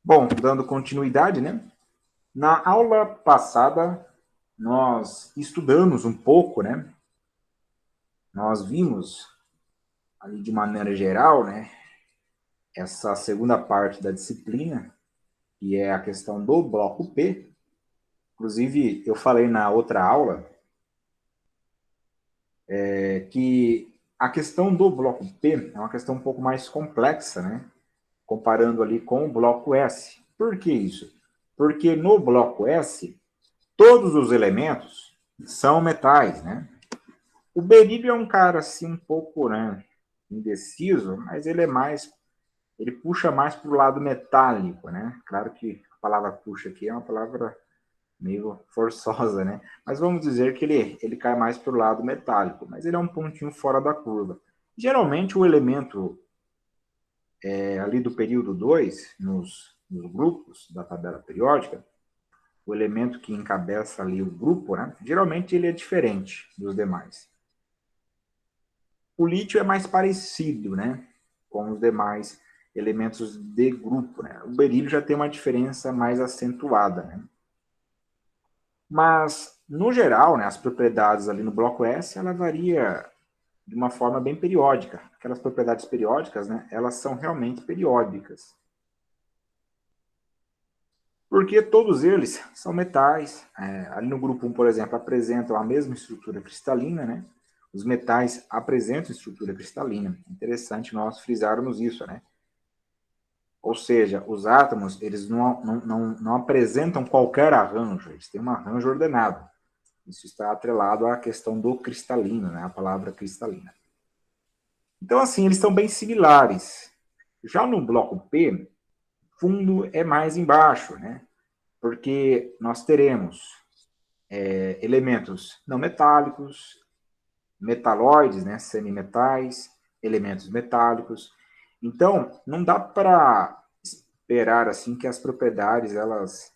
Bom, dando continuidade, né? Na aula passada, nós estudamos um pouco, né? Nós vimos, ali de maneira geral, né? Essa segunda parte da disciplina, que é a questão do bloco P. Inclusive, eu falei na outra aula que a questão do bloco P é uma questão um pouco mais complexa, né? Comparando ali com o bloco S. Por que isso? Porque no bloco S, todos os elementos são metais, né? O berílio é um cara assim um pouco, né, indeciso, mas ele puxa mais para o lado metálico, né? Claro que a palavra puxa aqui é uma palavra meio forçosa, né? Mas vamos dizer que ele cai mais para o lado metálico, mas ele é um pontinho fora da curva. Geralmente o elemento ali do período 2, nos grupos da tabela periódica, o elemento que encabeça ali o grupo, né? Geralmente ele é diferente dos demais. O lítio é mais parecido, né, com os demais elementos de grupo, né? O berílio já tem uma diferença mais acentuada, né? Mas, no geral, né, as propriedades ali no bloco S, ela varia de uma forma bem periódica. Aquelas propriedades periódicas, né, elas são realmente periódicas. Porque todos eles são metais. Ali no grupo 1, por exemplo, apresentam a mesma estrutura cristalina, né? Os metais apresentam estrutura cristalina. Interessante nós frisarmos isso, né? Ou seja, os átomos, eles não apresentam qualquer arranjo, eles têm um arranjo ordenado. Isso está atrelado à questão do cristalino, né? A palavra cristalina. Então, assim, eles estão bem similares. Já no bloco P, fundo é mais embaixo, né? Porque nós teremos elementos não metálicos, metalóides, né? Semimetais, elementos metálicos. Então, não dá para esperar assim que as propriedades elas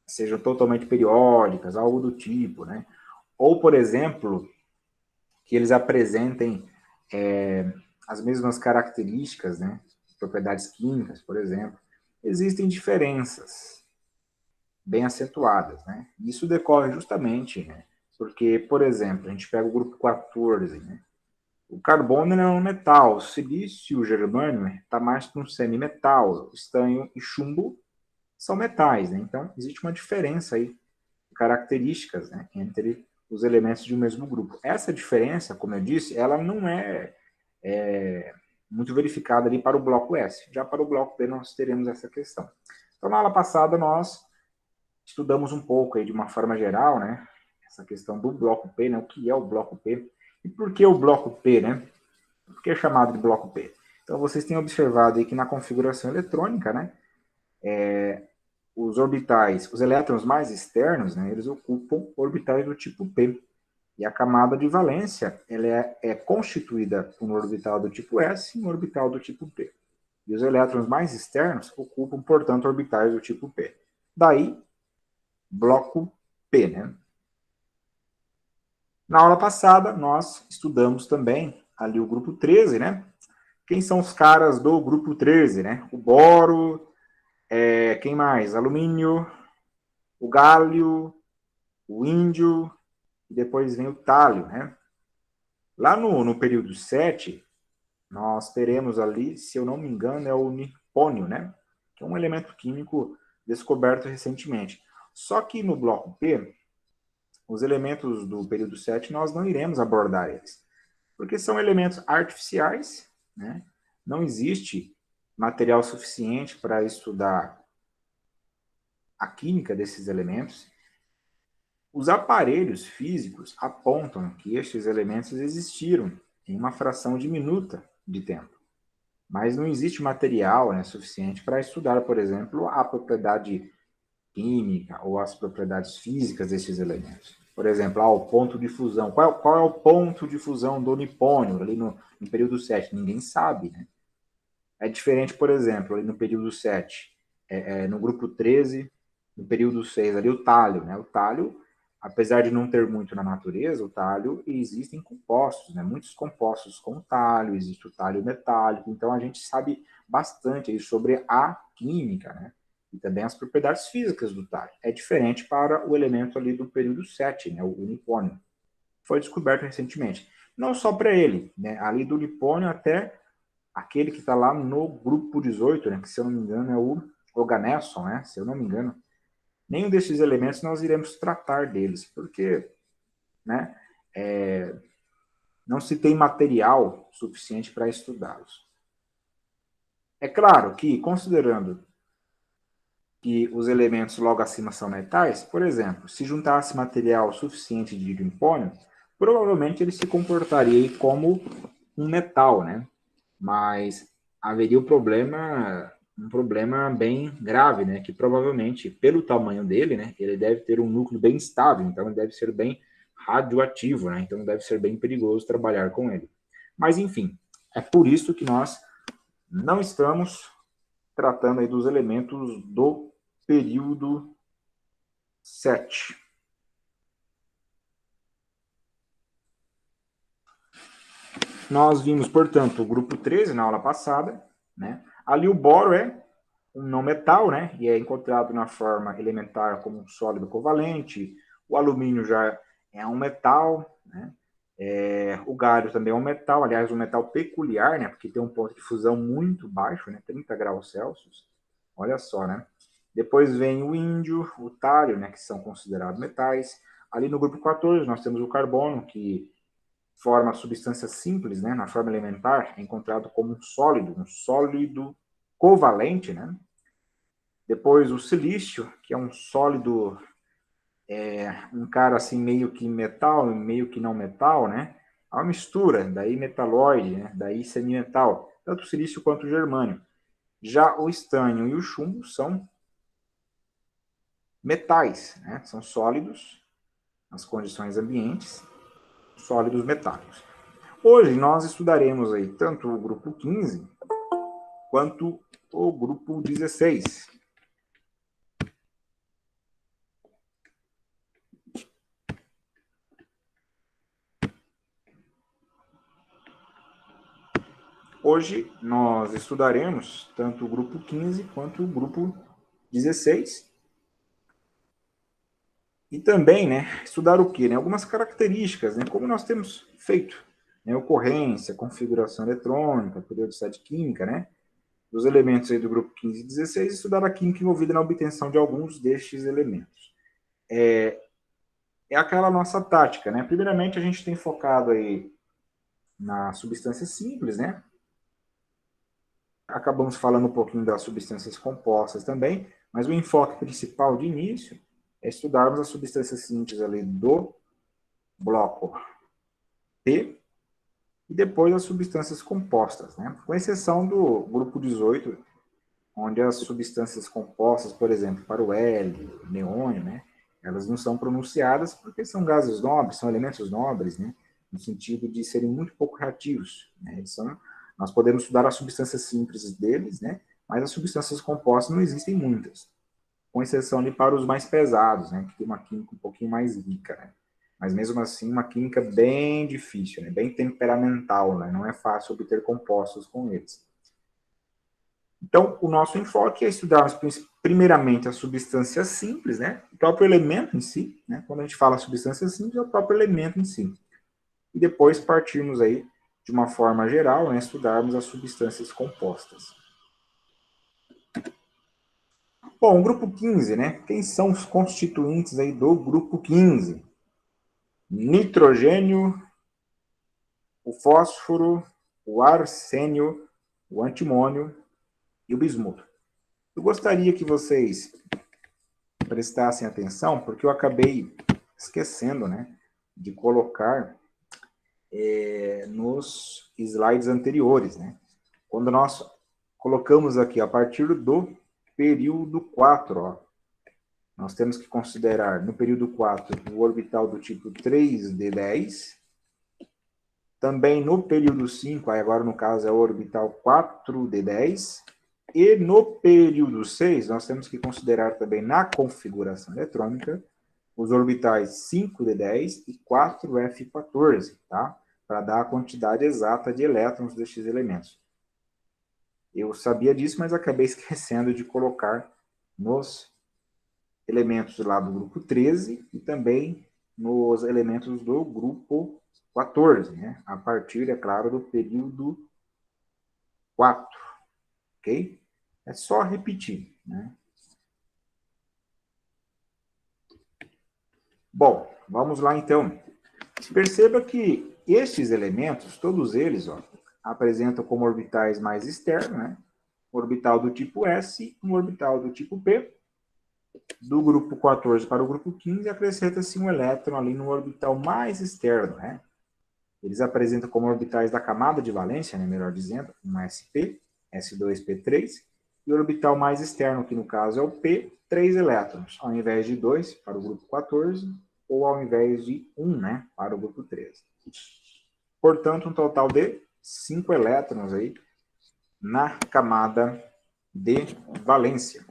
sejam totalmente periódicas, algo do tipo, né? Ou, por exemplo, que eles apresentem as mesmas características, né? Propriedades químicas, por exemplo. Existem diferenças bem acentuadas, né? Isso decorre justamente, né? Porque, por exemplo, a gente pega o grupo 14, né? O carbono é um metal, o silício e o germânio está mais para um semimetal, o estanho e chumbo são metais, né? Então, existe uma diferença aí de características, né, entre os elementos de um mesmo grupo. Essa diferença, como eu disse, ela não é muito verificada ali para o bloco S. Já para o bloco B nós teremos essa questão. Então, na aula passada, nós estudamos um pouco aí de uma forma geral, né, essa questão do bloco P, né, o que é o bloco P e por que o bloco P, né? Por que é chamado de bloco P? Então, vocês têm observado aí que na configuração eletrônica, né, os orbitais, os elétrons mais externos, né, eles ocupam orbitais do tipo P. E a camada de valência ela é constituída por um orbital do tipo S e um orbital do tipo P. E os elétrons mais externos ocupam, portanto, orbitais do tipo P. Daí, bloco P, né? Na aula passada, nós estudamos também ali o grupo 13, né? Quem são os caras do grupo 13, né? O boro, quem mais? Alumínio, o gálio, o índio, e depois vem o tálio, né? Lá no período 7, nós teremos ali, se eu não me engano, é o nipônio, né? Que é um elemento químico descoberto recentemente. Só que no bloco P, os elementos do período 7 nós não iremos abordar eles, porque são elementos artificiais, né? Não existe material suficiente para estudar a química desses elementos. Os aparelhos físicos apontam que estes elementos existiram em uma fração diminuta de tempo, mas não existe material, né, suficiente para estudar, por exemplo, a propriedade química ou as propriedades físicas desses elementos. Por exemplo, o ponto de fusão. Qual é o ponto de fusão do nipônio ali no período 7? Ninguém sabe, né? É diferente, por exemplo, ali no período 7, no grupo 13, no período 6, ali o tálio, né? O tálio, apesar de não ter muito na natureza, o talho, existem compostos, né? Muitos compostos com talho, existe o talho metálico, então a gente sabe bastante aí sobre a química, né? E também as propriedades físicas do talho. É diferente para o elemento ali do período 7, né? O nipônio. Foi descoberto recentemente. Não só para ele, né? Ali do nipônio até aquele que está lá no grupo 18, né? Que se eu não me engano é o organesson, né? Se eu não me engano. Nenhum desses elementos nós iremos tratar deles, porque, né, não se tem material suficiente para estudá-los. É claro que, considerando que os elementos logo acima são metais, por exemplo, se juntasse material suficiente de nipônio, provavelmente ele se comportaria como um metal, né? Mas haveria um problema bem grave, né? Que provavelmente, pelo tamanho dele, né, ele deve ter um núcleo bem estável, então ele deve ser bem radioativo, né? Então deve ser bem perigoso trabalhar com ele. Mas enfim, é por isso que nós não estamos tratando aí dos elementos do período 7. Nós vimos, portanto, o grupo 13 na aula passada, né? Ali o boro é um não metal, né? E é encontrado na forma elementar como um sólido covalente. O alumínio já é um metal, né? O galho também é um metal, aliás, um metal peculiar, né? Porque tem um ponto de fusão muito baixo, né? 30 graus Celsius. Olha só, né? Depois vem o índio, o talho, né? Que são considerados metais. Ali no grupo 14 nós temos o carbono, que forma substância simples, né? Na forma elementar, é encontrado como um sólido covalente, né? Depois o silício, que é um sólido, um cara assim meio que metal, meio que não metal, né? É uma mistura, daí metalóide, né? Daí semimetal, tanto o silício quanto o germânio. Já o estânio e o chumbo são metais, né? São sólidos nas condições ambientes, sólidos metálicos. Hoje nós estudaremos aí tanto o grupo 15 quanto o grupo 16. Hoje nós estudaremos tanto o grupo 15 quanto o grupo 16. E também, né, estudar o quê? Né? Algumas características, né, como nós temos feito. Né, ocorrência, configuração eletrônica, periodicidade química, né, dos elementos aí do grupo 15 e 16, estudar a química envolvida na obtenção de alguns destes elementos. É aquela nossa tática, né? Primeiramente, a gente tem focado aí na substância simples, né? Acabamos falando um pouquinho das substâncias compostas também, mas o enfoque principal de início é estudarmos as substâncias simples ali do bloco P e depois as substâncias compostas, né? Com exceção do grupo 18, onde as substâncias compostas, por exemplo, para o L, neônio, né? Elas não são pronunciadas porque são gases nobres, são elementos nobres, né? No sentido de serem muito pouco reativos, né? Nós podemos estudar as substâncias simples deles, né? Mas as substâncias compostas não existem muitas, com exceção de para os mais pesados, né? Que tem uma química um pouquinho mais rica, né? Mas mesmo assim, uma química bem difícil, né? Bem temperamental, né? Não é fácil obter compostos com eles. Então, o nosso enfoque é estudar primeiramente as substâncias simples, né? O próprio elemento em si, né? Quando a gente fala substância simples, é o próprio elemento em si. E depois partirmos aí, de uma forma geral, né? Estudarmos as substâncias compostas. Bom, o grupo 15, né? Quem são os constituintes aí do grupo 15? Nitrogênio, o fósforo, o arsênio, o antimônio e o bismuto. Eu gostaria que vocês prestassem atenção, porque eu acabei esquecendo, né, de colocar nos slides anteriores, né? Quando nós colocamos aqui, a partir do período 4, ó, nós temos que considerar no período 4 o orbital do tipo 3d10, também no período 5, aí agora no caso é o orbital 4d10, e no período 6 nós temos que considerar também na configuração eletrônica os orbitais 5d10 e 4f14, tá? Para dar a quantidade exata de elétrons destes elementos. Eu sabia disso, mas acabei esquecendo de colocar nos elementos lá do grupo 13 e também nos elementos do grupo 14, né? A partir, é claro, do período 4, ok? É só repetir, né? Bom, vamos lá então. Perceba que estes elementos, todos eles, ó, apresentam como orbitais mais externos, né? Um orbital do tipo S, um orbital do tipo P. Do grupo 14 para o grupo 15, acrescenta-se um elétron ali no orbital mais externo, né? Eles apresentam como orbitais da camada de valência, né, melhor dizendo, um SP, S2P3, e o orbital mais externo, que no caso é o P, 3 elétrons, ao invés de 2 para o grupo 14, ou ao invés de 1, né, para o grupo 13. Portanto, um total de 5 elétrons aí na camada de valência.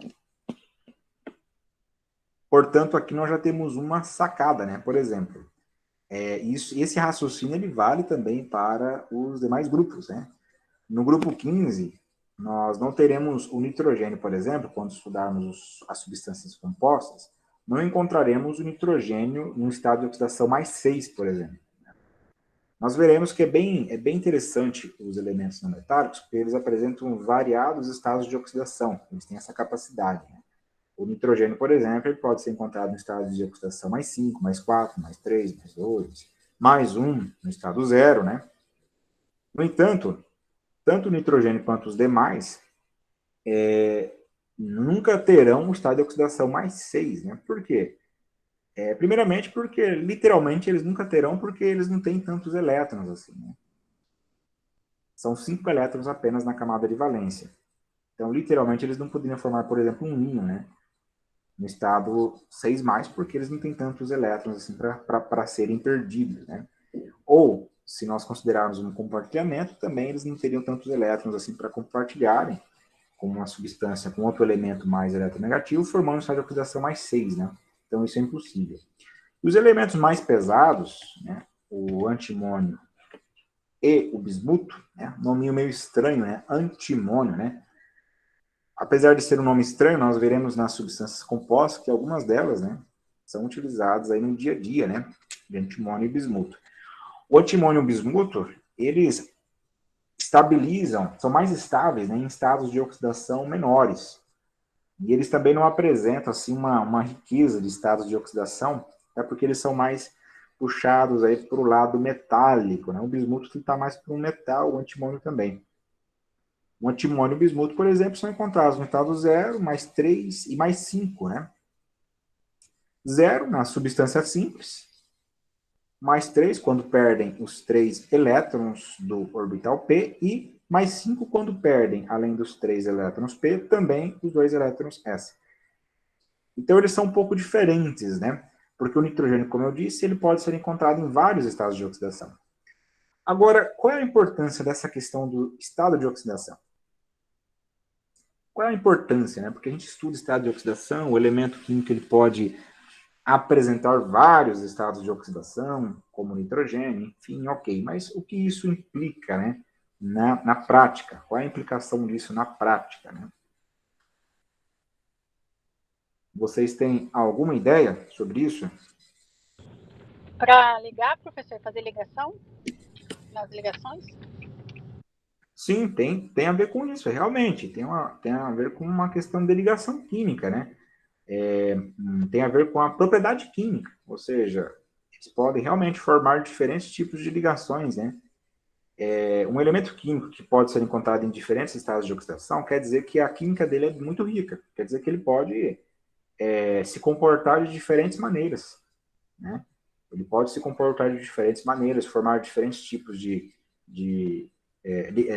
Portanto, aqui nós já temos uma sacada, né? Por exemplo, esse raciocínio ele vale também para os demais grupos, né? No grupo 15, nós não teremos o nitrogênio, por exemplo, quando estudarmos as substâncias compostas, não encontraremos o nitrogênio em um estado de oxidação mais 6, por exemplo. Nós veremos que é bem interessante os elementos não metálicos, porque eles apresentam variados estados de oxidação, eles têm essa capacidade, né? O nitrogênio, por exemplo, ele pode ser encontrado no estado de oxidação mais 5, mais 4, mais 3, mais 2, mais 1 no estado zero, né? No entanto, tanto o nitrogênio quanto os demais nunca terão o estado de oxidação mais 6, né? Por quê? Primeiramente porque, literalmente, eles nunca terão porque eles não têm tantos elétrons assim, né? São 5 elétrons apenas na camada de valência. Então, literalmente, eles não poderiam formar, por exemplo, um íon, né? No estado 6+, porque eles não têm tantos elétrons assim para serem perdidos, né? Ou, se nós considerarmos um compartilhamento, também eles não teriam tantos elétrons assim para compartilharem com uma substância, com outro elemento mais eletronegativo, formando um estado de oxidação mais 6, né? Então, isso é impossível. E os elementos mais pesados, né? O antimônio e o bismuto, né? Nominho meio estranho, né? Antimônio, né? Apesar de ser um nome estranho, nós veremos nas substâncias compostas que algumas delas, né, são utilizadas aí no dia a dia, né, de antimônio e bismuto. O antimônio e o bismuto, eles estabilizam, são mais estáveis, né, em estados de oxidação menores. E eles também não apresentam assim uma riqueza de estados de oxidação, é porque eles são mais puxados aí para o lado metálico, né? O bismuto está mais para um metal, o antimônio também. O antimônio e o bismuto, por exemplo, são encontrados no estado 0, mais 3 e mais 5, né? 0 na substância simples, mais 3 quando perdem os 3 elétrons do orbital P e mais 5 quando perdem, além dos 3 elétrons P, também os 2 elétrons S. Então eles são um pouco diferentes, né? Porque o nitrogênio, como eu disse, ele pode ser encontrado em vários estados de oxidação. Agora, qual é a importância dessa questão do estado de oxidação? Qual é a importância, né? Porque a gente estuda estado de oxidação, o elemento químico ele pode apresentar vários estados de oxidação, como nitrogênio, enfim, ok. Mas o que isso implica, né? Na prática? Qual é a implicação disso na prática, né? Vocês têm alguma ideia sobre isso? Para ligar, professor, fazer ligação nas ligações? Sim, tem a ver com isso, realmente. Tem a ver com uma questão de ligação química, né? Tem a ver com a propriedade química, ou seja, eles podem realmente formar diferentes tipos de ligações, né? Um elemento químico que pode ser encontrado em diferentes estados de oxidação quer dizer que a química dele é muito rica, quer dizer que ele pode se comportar de diferentes maneiras, né? Ele pode se comportar de diferentes maneiras, formar diferentes tipos de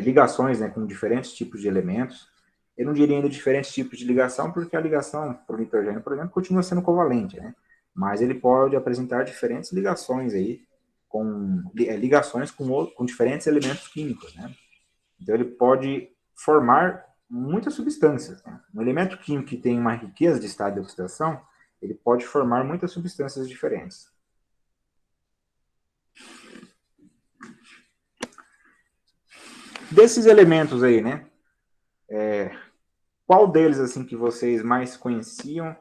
ligações, né, com diferentes tipos de elementos. Eu não diria ainda diferentes tipos de ligação, porque a ligação para o nitrogênio, por exemplo, continua sendo covalente, né? Mas ele pode apresentar diferentes ligações aí, com ligações com diferentes elementos químicos, né? Então ele pode formar muitas substâncias, né? Um elemento químico que tem uma riqueza de estado de oxidação, ele pode formar muitas substâncias diferentes. Desses elementos aí, né? Qual deles, assim, que vocês mais conheciam,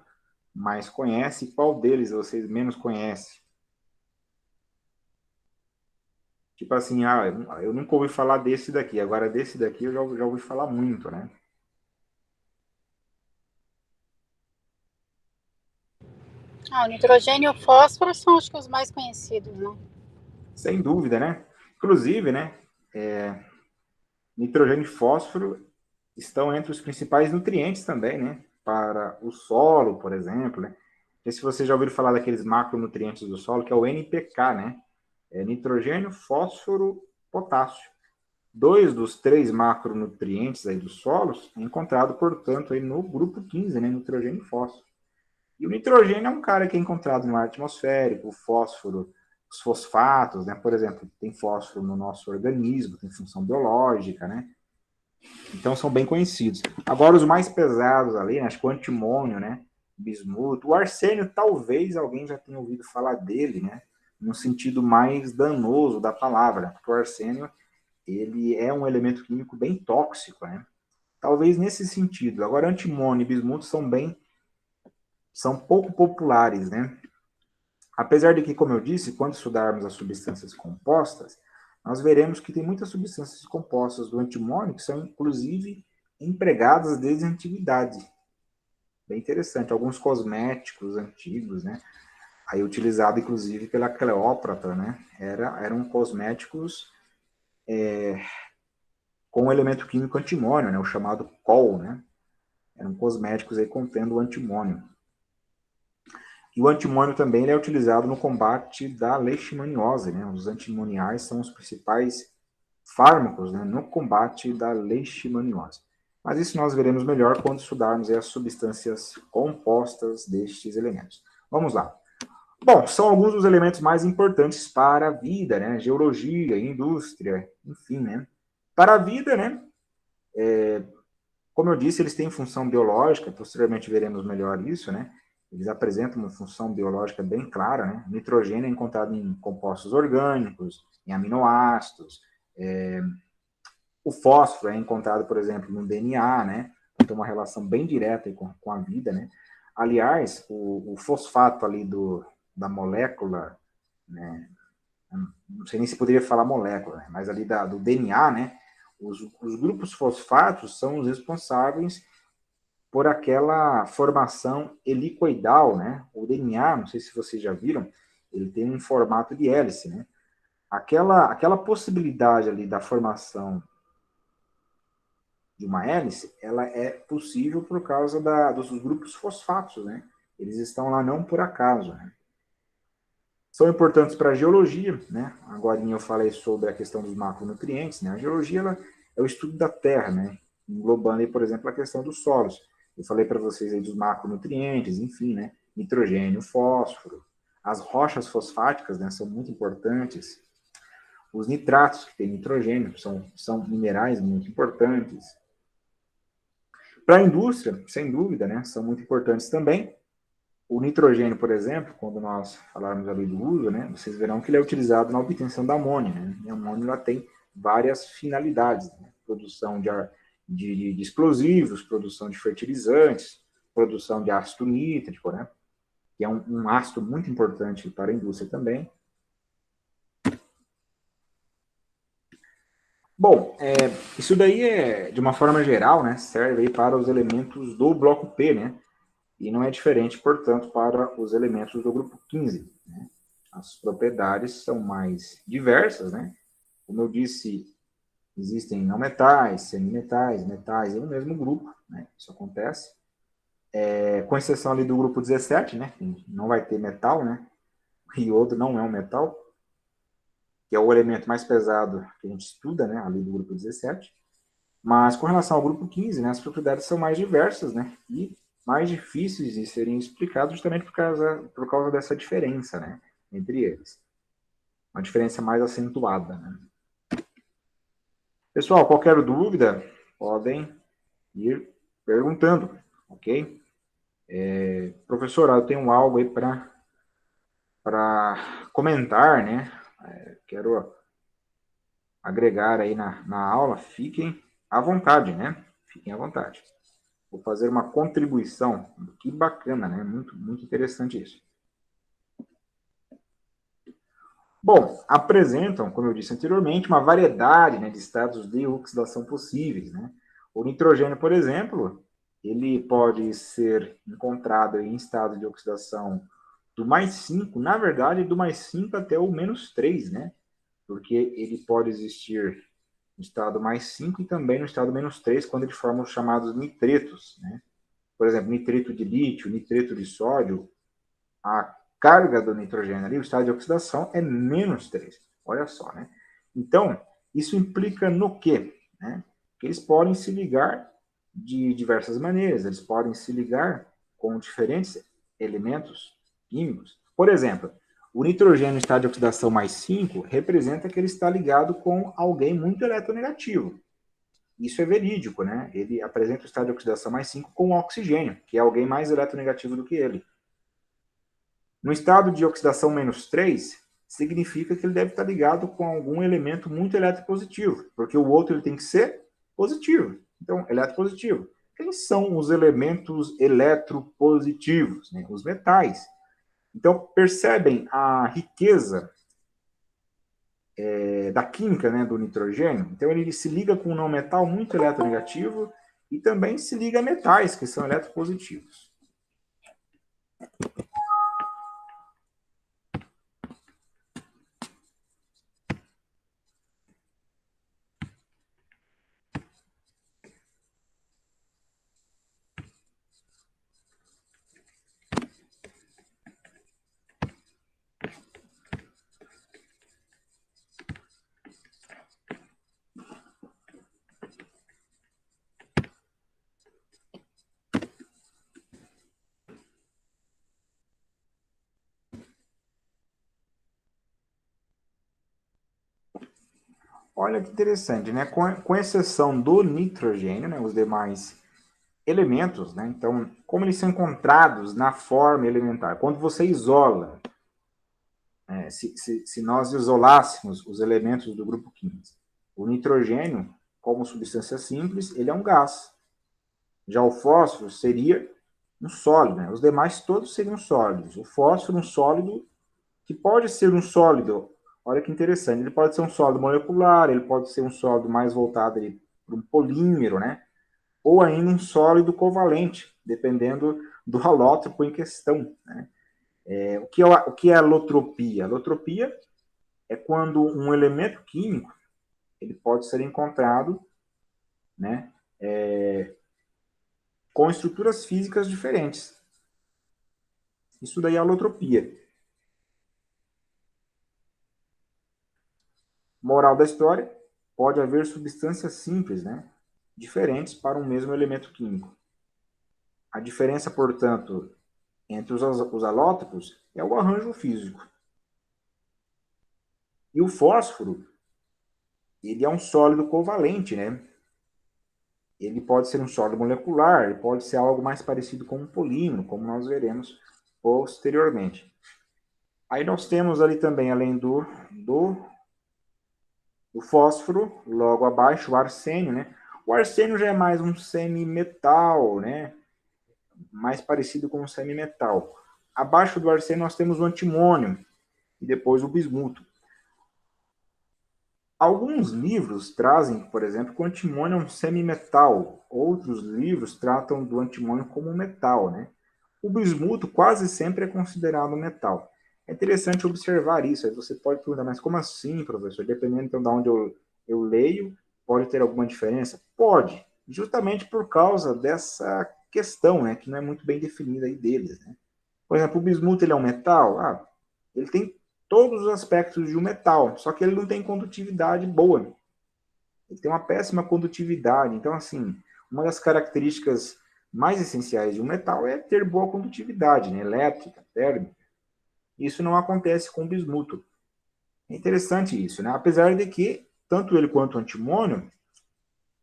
mais conhecem, qual deles vocês menos conhecem? Tipo assim, eu nunca ouvi falar desse daqui, agora desse daqui eu já ouvi falar muito, né? O nitrogênio e o fósforo são acho que os mais conhecidos, né? Sem dúvida, né? Inclusive, né? Nitrogênio e fósforo estão entre os principais nutrientes também, né? Para o solo, por exemplo, né? Não sei se vocês já ouviram falar daqueles macronutrientes do solo, que é o NPK, né? É nitrogênio, fósforo, potássio. 2 dos 3 macronutrientes aí dos solos é encontrado, portanto, aí no grupo 15, né? Nitrogênio e fósforo. E o nitrogênio é um cara que é encontrado no ar atmosférico, o fósforo, os fosfatos, né? Por exemplo, tem fósforo no nosso organismo, tem função biológica, né? Então são bem conhecidos. Agora os mais pesados ali, né? Acho que o antimônio, né? Bismuto, o arsênio talvez alguém já tenha ouvido falar dele, né? No sentido mais danoso da palavra, porque o arsênio ele é um elemento químico bem tóxico, né? Talvez nesse sentido. Agora antimônio e bismuto são pouco populares, né? Apesar de que, como eu disse, quando estudarmos as substâncias compostas, nós veremos que tem muitas substâncias compostas do antimônio que são, inclusive, empregadas desde a antiguidade. Bem interessante. Alguns cosméticos antigos, né? Aí utilizado, inclusive, pela Cleópatra, né? Eram cosméticos com o elemento químico antimônio, né? O chamado col, né? Eram cosméticos aí contendo o antimônio. E o antimônio também ele é utilizado no combate da leishmaniose, né? Os antimoniais são os principais fármacos, né, no combate da leishmaniose. Mas isso nós veremos melhor quando estudarmos as substâncias compostas destes elementos. Vamos lá. Bom, são alguns dos elementos mais importantes para a vida, né? Geologia, indústria, enfim, né? Para a vida, né? Como eu disse, eles têm função biológica, posteriormente veremos melhor isso, né? Eles apresentam uma função biológica bem clara, né? O nitrogênio é encontrado em compostos orgânicos, em aminoácidos. O fósforo é encontrado, por exemplo, no DNA, né? Então, tem uma relação bem direta com a vida, né? Aliás, o fosfato ali da molécula, né? Não sei nem se poderia falar molécula, né? Mas ali do DNA, né? Os grupos fosfatos são os responsáveis por aquela formação helicoidal, né? O DNA, não sei se vocês já viram, ele tem um formato de hélice, né? Aquela possibilidade ali da formação de uma hélice, ela é possível por causa dos grupos fosfatos, né? Eles estão lá não por acaso, né? São importantes para a geologia, né? Agora eu falei sobre a questão dos macronutrientes, né? A geologia ela é o estudo da terra, né? Englobando aí, por exemplo, a questão dos solos. Eu falei para vocês aí dos macronutrientes, enfim, né? Nitrogênio, fósforo. As rochas fosfáticas, né, são muito importantes. Os nitratos, que tem nitrogênio, são minerais muito importantes. Para a indústria, sem dúvida, né, são muito importantes também. O nitrogênio, por exemplo, quando nós falarmos ali do uso, né, vocês verão que ele é utilizado na obtenção da amônia. Né? E a amônia ela tem várias finalidades, né? Produção de explosivos, produção de fertilizantes, produção de ácido nítrico, né? Que é um ácido muito importante para a indústria também. Bom, isso daí de uma forma geral, né, serve aí para os elementos do bloco P, né? E não é diferente, portanto, para os elementos do grupo 15. Né? As propriedades são mais diversas, né? Como eu disse, existem não metais, semimetais, metais em um mesmo grupo, né? Isso acontece. Com exceção ali do grupo 17, né? Que não vai ter metal, né? E outro não é um metal, que é o elemento mais pesado que a gente estuda, né? Ali do grupo 17. Mas com relação ao grupo 15, né? As propriedades são mais diversas, né? E mais difíceis de serem explicados justamente por causa dessa diferença, né, entre eles. Uma diferença mais acentuada, né. Pessoal, qualquer dúvida, podem ir perguntando, ok? Professor, eu tenho algo aí para comentar, né? Quero agregar aí na aula, fiquem à vontade, né? Fiquem à vontade. Vou fazer uma contribuição. Que bacana, né? Muito, muito interessante isso. Bom, apresentam, como eu disse anteriormente, uma variedade, né, de estados de oxidação possíveis, né? O nitrogênio, por exemplo, ele pode ser encontrado em estado de oxidação do +5, na verdade, do +5 até o -3, né? Porque ele pode existir no estado +5 e também no estado -3, quando ele forma os chamados nitretos, né? Por exemplo, nitrito de lítio, nitrito de sódio, a carga do nitrogênio ali, o estado de oxidação, é -3. Olha só, né? Então, isso implica no quê? Né? Que eles podem se ligar de diversas maneiras, eles podem se ligar com diferentes elementos químicos. Por exemplo, o nitrogênio em estado de oxidação +5 representa que ele está ligado com alguém muito eletronegativo. Isso é verídico, né? Ele apresenta o estado de oxidação +5 com o oxigênio, que é alguém mais eletronegativo do que ele. No estado de oxidação -3, significa que ele deve estar ligado com algum elemento muito eletropositivo, porque o outro ele tem que ser positivo. Então, eletropositivo. Quem são os elementos eletropositivos? Né? Os metais. Então, percebem a riqueza da química, né, do nitrogênio? Então, ele se liga com um não metal muito eletronegativo e também se liga a metais, que são eletropositivos. Olha que interessante, né? Com exceção do nitrogênio, né, os demais elementos, né? Então, como eles são encontrados na forma elementar? Quando você isola, se nós isolássemos os elementos do grupo químico, o nitrogênio, como substância simples, ele é um gás. Já o fósforo seria um sólido, né? Os demais todos seriam sólidos. O fósforo, um sólido que pode ser um sólido. Olha que interessante, ele pode ser um sólido molecular, ele pode ser um sólido mais voltado para um polímero, né? Ou ainda um sólido covalente, dependendo do alótropo em questão. Né? O que é alotropia? Alotropia é quando um elemento químico ele pode ser encontrado, né, com estruturas físicas diferentes. Isso daí é alotropia. Moral da história, pode haver substâncias simples, né, diferentes para um mesmo elemento químico. A diferença, portanto, entre os alótropos é o arranjo físico. E o fósforo, ele é um sólido covalente, né? Ele pode ser um sólido molecular, ele pode ser algo mais parecido com um polímero, como nós veremos posteriormente. Aí nós temos ali também, além do fósforo, logo abaixo, o arsênio, né? O arsênio já é mais um semimetal, né? Mais parecido com um semimetal. Abaixo do arsênio nós temos o antimônio e depois o bismuto. Alguns livros trazem, por exemplo, que o antimônio é um semimetal. Outros livros tratam do antimônio como um metal, né? O bismuto quase sempre é considerado metal. É interessante observar isso. Aí você pode perguntar, mas como assim, professor? Dependendo então de onde eu leio, pode ter alguma diferença? Pode, justamente por causa dessa questão, né, que não é muito bem definida aí deles, né? Por exemplo, o bismuto ele é um metal? Ele tem todos os aspectos de um metal, só que ele não tem condutividade boa. Ele tem uma péssima condutividade. Então, assim, uma das características mais essenciais de um metal é ter boa condutividade, né? Elétrica, térmica. Isso não acontece com o bismuto. É interessante isso, né? Apesar de que, tanto ele quanto o antimônio,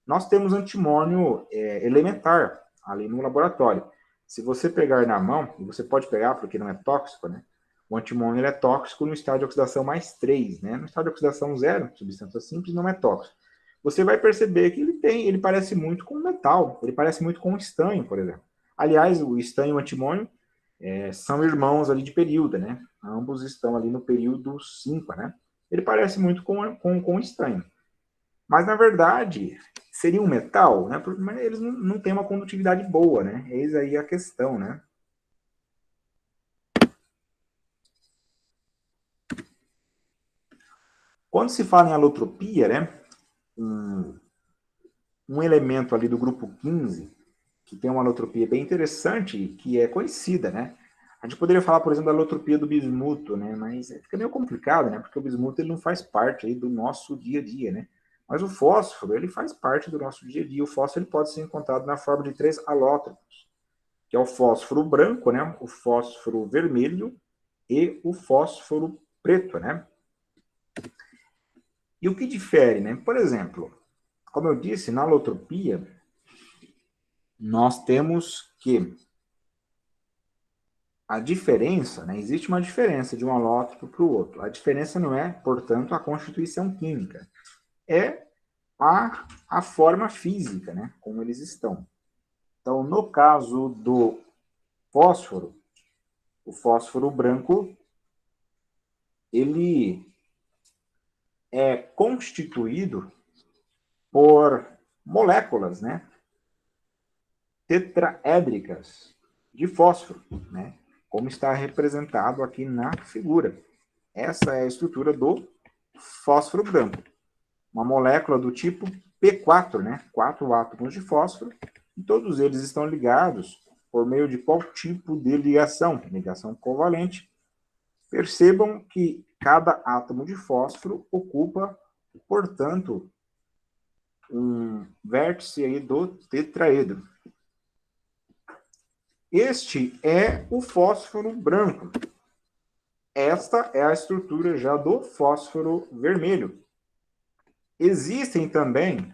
nós temos antimônio elementar ali no laboratório. Se você pegar na mão, e você pode pegar porque não é tóxico, né? O antimônio ele é tóxico no estado de oxidação mais 3, né? No estado de oxidação 0, substância simples, não é tóxico. Você vai perceber que ele parece muito com metal, ele parece muito com estanho, por exemplo. Aliás, o estanho e o antimônio são irmãos ali de período, né? Ambos estão ali no período 5, né? Ele parece muito com estanho. Mas, na verdade, seria um metal, né? Mas eles não têm uma condutividade boa, né? Eis aí a questão, né? Quando se fala em alotropia, né? Um elemento ali do grupo 15, que tem uma alotropia bem interessante, que é conhecida, né? A gente poderia falar, por exemplo, da alotropia do bismuto, né? Mas fica meio complicado, né? Porque o bismuto ele não faz parte aí do nosso dia a dia, né? Mas o fósforo, ele faz parte do nosso dia a dia. O fósforo ele pode ser encontrado na forma de 3 alótropos, que é o fósforo branco, né? O fósforo vermelho e o fósforo preto, né? E o que difere, né? Por exemplo, como eu disse, na alotropia, nós temos que a diferença, né? Existe uma diferença de um alótropo para o outro. A diferença não é, portanto, a constituição química, é a forma física, né? Como eles estão. Então, no caso do fósforo, o fósforo branco, ele é constituído por moléculas, né? Tetraédricas de fósforo, né? Como está representado aqui na figura. Essa é a estrutura do fósforo branco. Uma molécula do tipo P4, né? 4 átomos de fósforo, e todos eles estão ligados por meio de qual tipo de ligação? Ligação covalente. Percebam que cada átomo de fósforo ocupa, portanto, um vértice aí do tetraedro. Este é o fósforo branco. Esta é a estrutura já do fósforo vermelho. Existem também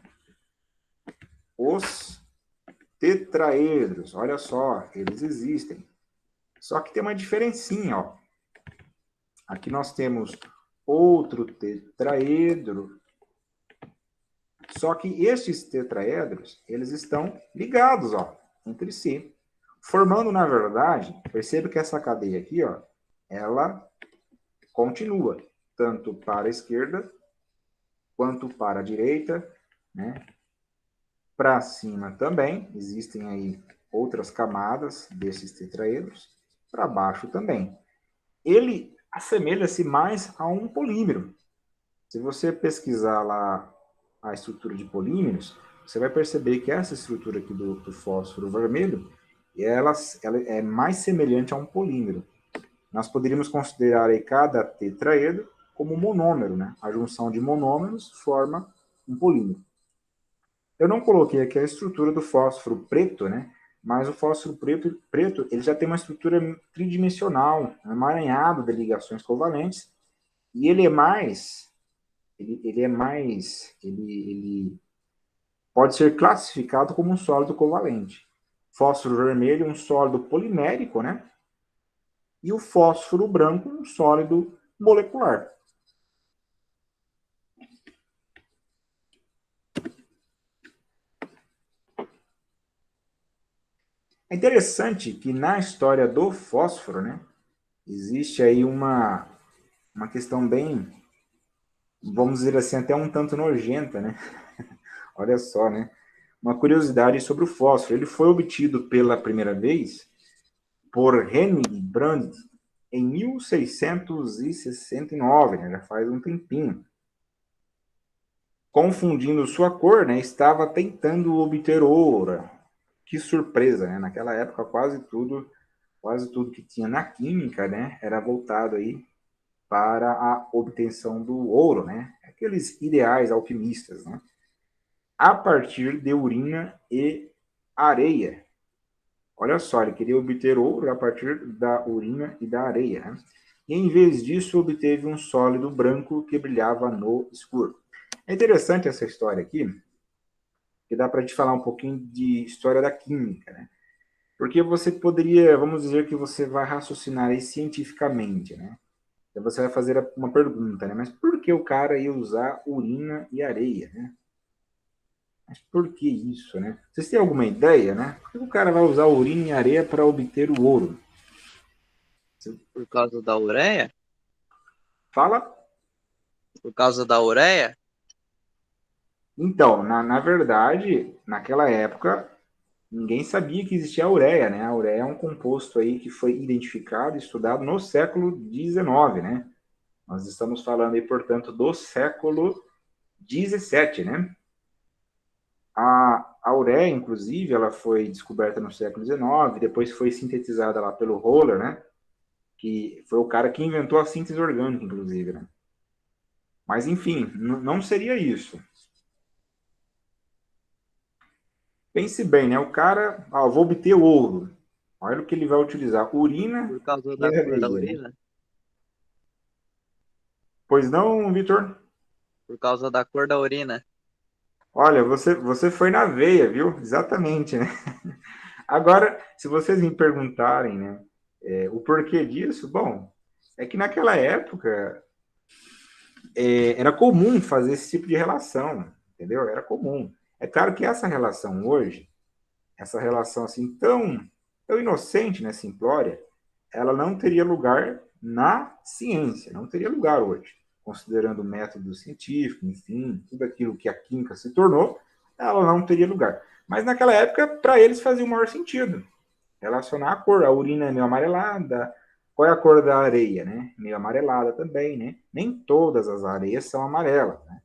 os tetraedros. Olha só, eles existem. Só que tem uma diferencinha, ó. Aqui nós temos outro tetraedro. Só que estes tetraedros, eles estão ligados, ó, entre si, formando, na verdade, perceba que essa cadeia aqui, ó, ela continua tanto para a esquerda quanto para a direita, né? Para cima também, existem aí outras camadas desses tetraedros, para baixo também. Ele assemelha-se mais a um polímero. Se você pesquisar lá a estrutura de polímeros, você vai perceber que essa estrutura aqui do fósforo vermelho, ela é mais semelhante a um polímero. Nós poderíamos considerar aí cada tetraedro como um monômero, né? A junção de monômeros forma um polímero. Eu não coloquei aqui a estrutura do fósforo preto, né? Mas o fósforo preto ele já tem uma estrutura tridimensional, um emaranhado de ligações covalentes, e ele é mais, ele pode ser classificado como um sólido covalente. Fósforo vermelho, um sólido polimérico, né? E o fósforo branco, um sólido molecular. É interessante que na história do fósforo, né, existe aí uma questão bem, vamos dizer assim, até um tanto nojenta, né? Olha só, né? Uma curiosidade sobre o fósforo. Ele foi obtido pela primeira vez por Henry Brand em 1669, né? Já faz um tempinho. Confundindo sua cor, né? Estava tentando obter ouro. Que surpresa, né? Naquela época quase tudo que tinha na química, né, era voltado aí para a obtenção do ouro, né? Aqueles ideais alquimistas, né? A partir de urina e areia. Olha só, ele queria obter ouro a partir da urina e da areia, né? E em vez disso, obteve um sólido branco que brilhava no escuro. É interessante essa história aqui, que dá para a gente falar um pouquinho de história da química, né? Porque você poderia, vamos dizer que você vai raciocinar aí cientificamente, né? Então você vai fazer uma pergunta, né? Mas por que o cara ia usar urina e areia, né? Mas por que isso, né? Vocês têm alguma ideia, né? Por que o cara vai usar urina e areia para obter o ouro? Por causa da ureia? Fala? Por causa da ureia? Então, na verdade, naquela época, ninguém sabia que existia a ureia, né? A ureia é um composto aí que foi identificado e estudado no século XIX, né? Nós estamos falando aí, portanto, do século XVII, né? A ureia, inclusive, ela foi descoberta no século XIX, depois foi sintetizada lá pelo Roller, né? Que foi o cara que inventou a síntese orgânica, inclusive, né? Mas, enfim, não seria isso. Pense bem, né? O cara, vou obter ouro. Olha o que ele vai utilizar: urina Por causa e da cor da areia, né? urina? Pois não, Vitor? Por causa da cor da urina. Olha, você foi na veia, viu? Exatamente, né? Agora, se vocês me perguntarem, né, o porquê disso, bom, é que naquela época era comum fazer esse tipo de relação, entendeu? Era comum. É claro que essa relação hoje, essa relação assim tão inocente, né, simplória, ela não teria lugar na ciência, não teria lugar hoje, considerando o método científico, enfim, tudo aquilo que a química se tornou, ela não teria lugar. Mas naquela época, para eles fazia o maior sentido relacionar a cor. A urina é meio amarelada. Qual é a cor da areia, né? Meio amarelada também, né? Nem todas as areias são amarelas, né?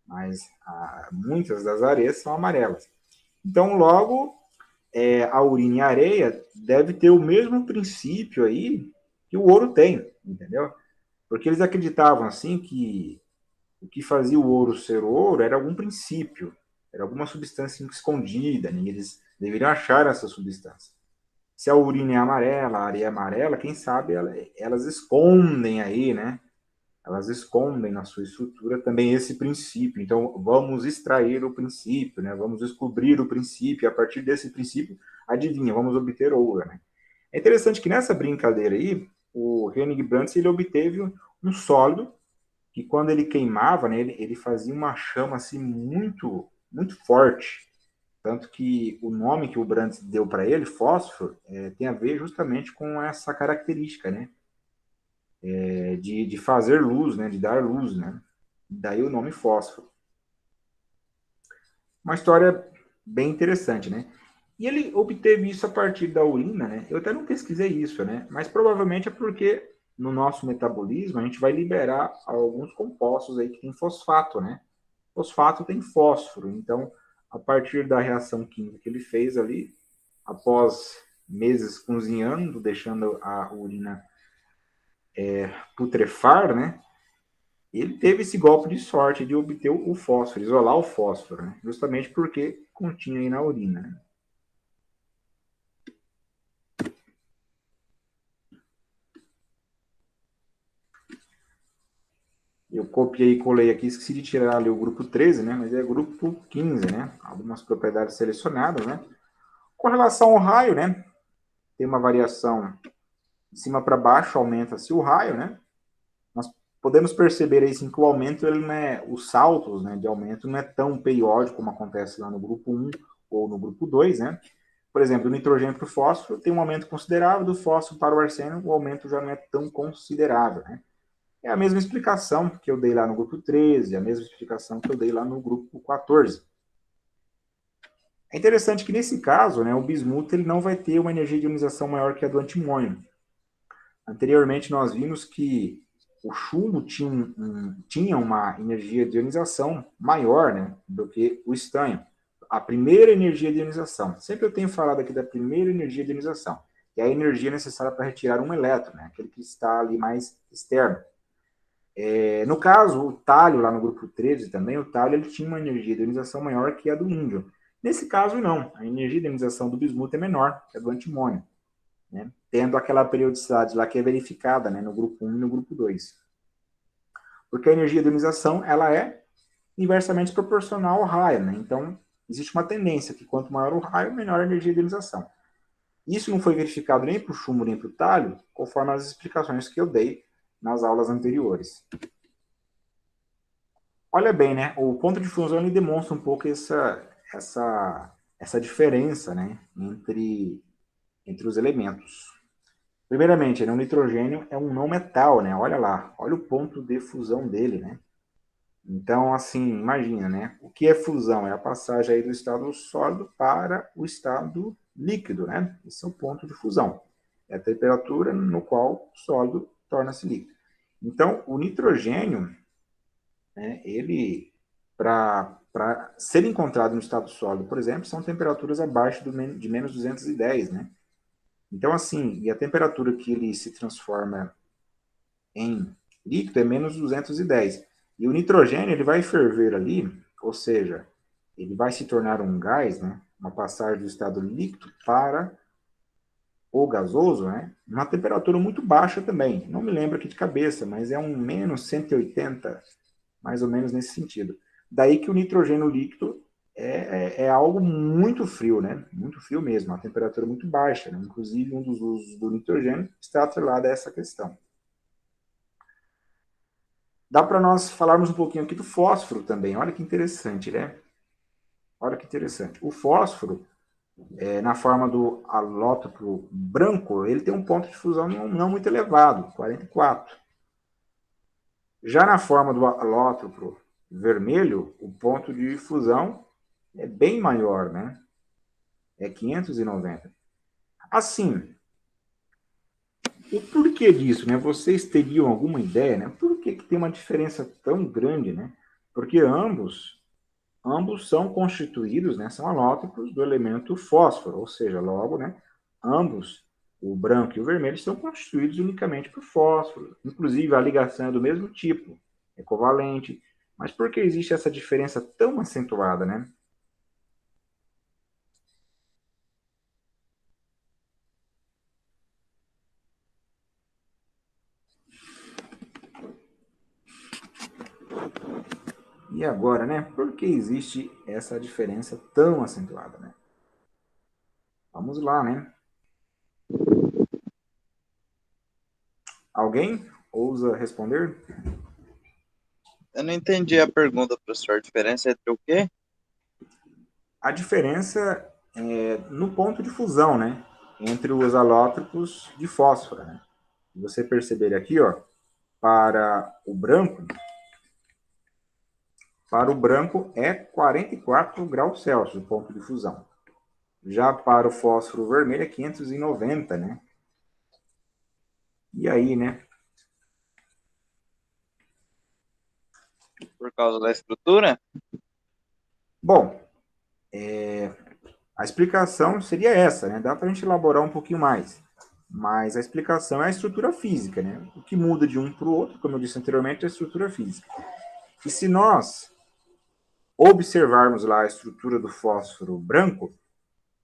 Mas muitas das areias são amarelas. Então, logo, a urina e a areia deve ter o mesmo princípio aí que o ouro tem, entendeu? Porque eles acreditavam assim que o que fazia o ouro ser ouro era algum princípio, era alguma substância escondida, né? Eles deveriam achar essa substância. Se a urina é amarela, a areia é amarela, quem sabe elas escondem aí, né? Elas escondem na sua estrutura também esse princípio. Então, vamos extrair o princípio, né? Vamos descobrir o princípio, e a partir desse princípio, adivinha, vamos obter ouro, né? É interessante que nessa brincadeira aí, o Hennig Brandts, ele obteve um sólido que quando ele queimava, né, ele fazia uma chama assim muito forte. Tanto que o nome que o Brandt deu para ele, fósforo, tem a ver justamente com essa característica, né? De fazer luz, né? De dar luz, né? Daí o nome fósforo. Uma história bem interessante, né? E ele obteve isso a partir da urina, né? Eu até não pesquisei isso, né? Mas provavelmente é porque no nosso metabolismo a gente vai liberar alguns compostos aí que tem fosfato, né? Fosfato tem fósforo, então a partir da reação química que ele fez ali, após meses cozinhando, deixando a urina putrefar, né? Ele teve esse golpe de sorte de obter o fósforo, isolar o fósforo, né? Justamente porque continha aí na urina. Né? Eu copiei e colei aqui, esqueci de tirar ali o grupo 13, né? Mas é grupo 15, né? Algumas propriedades selecionadas, né? Com relação ao raio, né? Tem uma variação de cima para baixo, aumenta-se o raio, né? Nós podemos perceber aí sim, que o aumento, ele não é, os saltos, né, de aumento não é tão periódico como acontece lá no grupo 1 ou no grupo 2, né? Por exemplo, do nitrogênio para o fósforo tem um aumento considerável, do fósforo para o arsênio o aumento já não é tão considerável, né? É a mesma explicação que eu dei lá no grupo 13, a mesma explicação que eu dei lá no grupo 14. É interessante que nesse caso, né, o bismuto ele não vai ter uma energia de ionização maior que a do antimônio. Anteriormente nós vimos que o chumbo tinha uma energia de ionização maior, né, do que o estanho. A primeira energia de ionização. Sempre eu tenho falado aqui da primeira energia de ionização, que é a energia necessária para retirar um elétron, né, aquele que está ali mais externo. No caso, o talho, lá no grupo 13 também, o talho ele tinha uma energia de ionização maior que a do índio. Nesse caso, não. A energia de ionização do bismuto é menor que a do antimônio, né? Tendo aquela periodicidade lá que é verificada, né, no grupo 1 e no grupo 2. Porque a energia de ionização ela é inversamente proporcional ao raio. Né? Então, existe uma tendência que quanto maior o raio, menor a energia de ionização. Isso não foi verificado nem para o chumbo nem para o talho, conforme as explicações que eu dei nas aulas anteriores. Olha bem, né? O ponto de fusão ele demonstra um pouco essa diferença, né, entre os elementos. Primeiramente, né, o nitrogênio é um não metal, né? Olha lá, olha o ponto de fusão dele, né? Então, assim, imagina, né? O que é fusão? É a passagem aí do estado sólido para o estado líquido, né? Esse é o ponto de fusão. É a temperatura no qual o sólido torna-se líquido. Então, o nitrogênio, né, ele, para ser encontrado no estado sólido, por exemplo, são temperaturas abaixo de menos 210, né? Então, assim, e a temperatura que ele se transforma em líquido é menos 210. E o nitrogênio ele vai ferver ali, ou seja, ele vai se tornar um gás, né? Uma passagem do estado líquido para o gasoso, né? Uma temperatura muito baixa também. Não me lembro aqui de cabeça, mas é um menos 180, mais ou menos nesse sentido. Daí que o nitrogênio líquido é algo muito frio, né? Muito frio mesmo, uma temperatura muito baixa. Né? Inclusive, um dos usos do nitrogênio está atrelado a essa questão. Dá para nós falarmos um pouquinho aqui do fósforo também. Olha que interessante, né? Olha que interessante. O fósforo, na forma do alótropo branco, ele tem um ponto de fusão não muito elevado, 44. Já na forma do alótropo vermelho, o ponto de fusão é bem maior, né? É 590. Assim, o porquê disso, né? Vocês teriam alguma ideia, né? Por que tem uma diferença tão grande, né? Porque ambos são constituídos, né, são alótropos do elemento fósforo, ou seja, logo, né, ambos, o branco e o vermelho, são constituídos unicamente por fósforo. Inclusive, a ligação é do mesmo tipo, é covalente. Mas por que existe essa diferença tão acentuada, né? E agora, né? Por que existe essa diferença tão acentuada, né? Vamos lá, né? Alguém ousa responder? Eu não entendi a pergunta, professor. A diferença entre o quê? A diferença é no ponto de fusão, né? Entre os alótropos de fósforo, né? Se você perceber aqui, ó, para o branco é 44 graus Celsius o ponto de fusão. Já para o fósforo vermelho é 590, né? E aí, né? Por causa da estrutura? Bom, a explicação seria essa, né? Dá para a gente elaborar um pouquinho mais. Mas a explicação é a estrutura física, né? O que muda de um para o outro, como eu disse anteriormente, é a estrutura física. E se nós observarmos lá a estrutura do fósforo branco,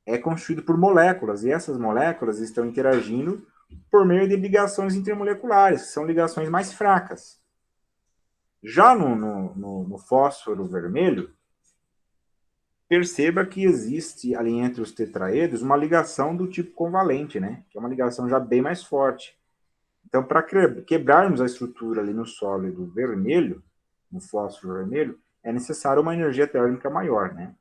é constituído por moléculas, e essas moléculas estão interagindo por meio de ligações intermoleculares, que são ligações mais fracas. Já no fósforo vermelho, perceba que existe ali entre os tetraedros uma ligação do tipo covalente, né? Que é uma ligação já bem mais forte. Então, para quebrarmos a estrutura ali no sólido vermelho, no fósforo vermelho, é necessário uma energia térmica maior, né?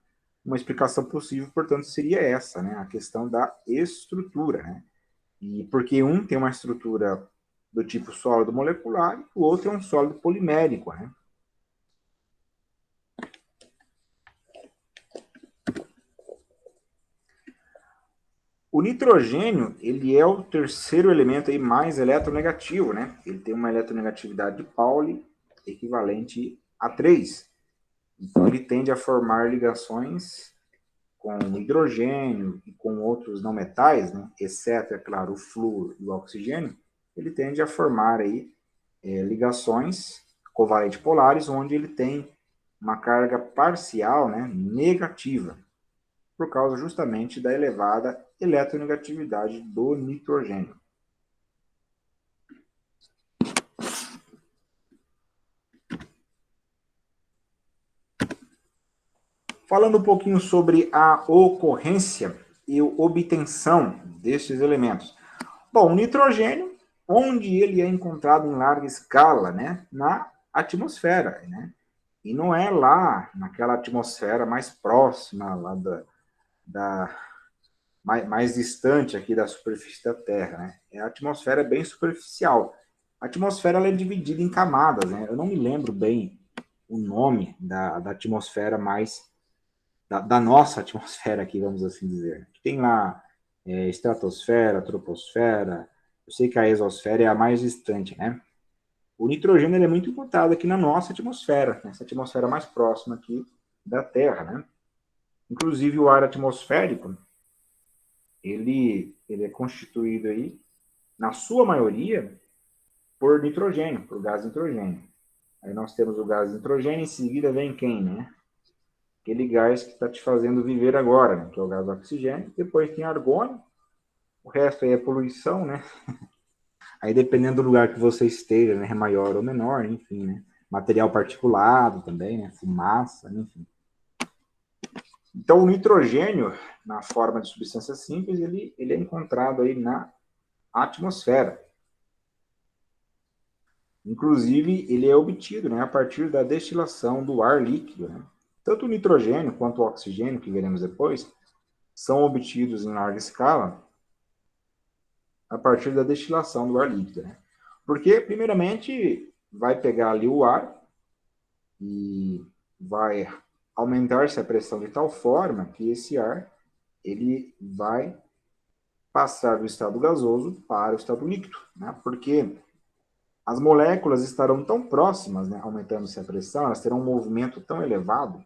Uma explicação possível, portanto, seria essa, né? A questão da estrutura, né? E porque um tem uma estrutura do tipo sólido molecular e o outro é um sólido polimérico, né? O nitrogênio, ele é o terceiro elemento aí mais eletronegativo, né? Ele tem uma eletronegatividade de Pauli equivalente a 3. Então, ele tende a formar ligações com o hidrogênio e com outros não metais, né? Exceto, é claro, o flúor e o oxigênio. Ele tende a formar aí ligações covalente polares, onde ele tem uma carga parcial, né, negativa, por causa justamente da elevada eletronegatividade do nitrogênio. Falando um pouquinho sobre a ocorrência e obtenção destes elementos? Bom, o nitrogênio, onde ele é encontrado em larga escala, né? Na atmosfera, né? E não é lá, naquela atmosfera mais próxima, lá mais distante aqui da superfície da Terra, né? A atmosfera é bem superficial. A atmosfera ela é dividida em camadas, né? Eu não me lembro bem o nome da atmosfera mais... Da nossa atmosfera aqui, vamos assim dizer. Tem lá estratosfera, troposfera, eu sei que a exosfera é a mais distante, né? O nitrogênio ele é muito encontrado aqui na nossa atmosfera, nessa atmosfera mais próxima aqui da Terra, né? Inclusive o ar atmosférico, ele é constituído aí, na sua maioria, por nitrogênio, por gás nitrogênio. Aí nós temos o gás nitrogênio, em seguida vem quem, né? Aquele gás que está te fazendo viver agora, né? Que é o gás oxigênio. Depois tem argônio, o resto aí é poluição, né? Aí dependendo do lugar que você esteja, né? É maior ou menor, enfim, né? Material particulado também, né? Fumaça, enfim. Então, o nitrogênio, na forma de substância simples, ele é encontrado aí na atmosfera. Inclusive, ele é obtido, né, a partir da destilação do ar líquido, né? Tanto o nitrogênio quanto o oxigênio, que veremos depois, são obtidos em larga escala a partir da destilação do ar líquido, né? Porque, primeiramente, vai pegar ali o ar e vai aumentar-se a pressão de tal forma que esse ar ele vai passar do estado gasoso para o estado líquido, né? Porque as moléculas estarão tão próximas, né, aumentando-se a pressão, elas terão um movimento tão elevado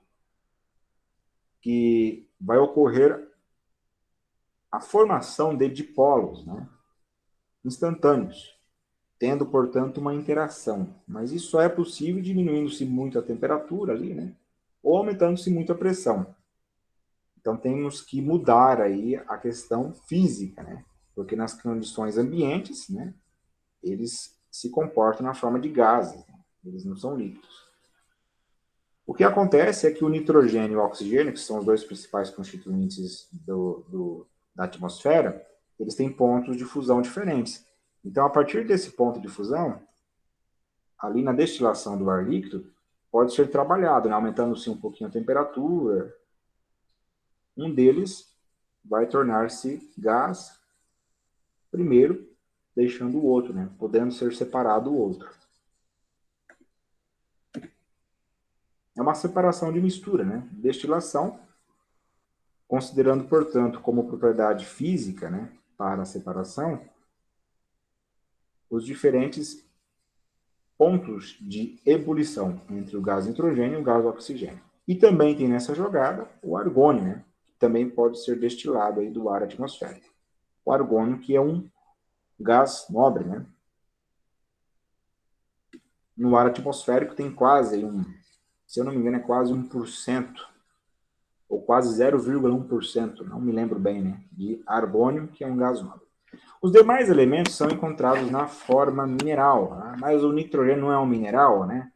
que vai ocorrer a formação de dipolos, né, instantâneos, tendo, portanto, uma interação. Mas isso só é possível diminuindo-se muito a temperatura ali, né, ou aumentando-se muito a pressão. Então temos que mudar aí a questão física, né, porque nas condições ambientes, né, eles se comportam na forma de gases, né, eles não são líquidos. O que acontece é que o nitrogênio e o oxigênio, que são os dois principais constituintes da atmosfera, eles têm pontos de fusão diferentes. Então, a partir desse ponto de fusão, ali na destilação do ar líquido, pode ser trabalhado, né, aumentando-se um pouquinho a temperatura. Um deles vai tornar-se gás primeiro, deixando o outro, né, podendo ser separado o outro. É uma separação de mistura, né? Destilação, considerando, portanto, como propriedade física, né, para a separação, os diferentes pontos de ebulição entre o gás nitrogênio e o gás oxigênio. E também tem nessa jogada o argônio, né, que também pode ser destilado aí do ar atmosférico. O argônio, que é um gás nobre, né? No ar atmosférico tem quase se eu não me engano, é quase 1%, ou quase 0,1%, não me lembro bem, né, de argônio, que é um gás nobre. Os demais elementos são encontrados na forma mineral, né? Mas o nitrogênio não é um mineral, né?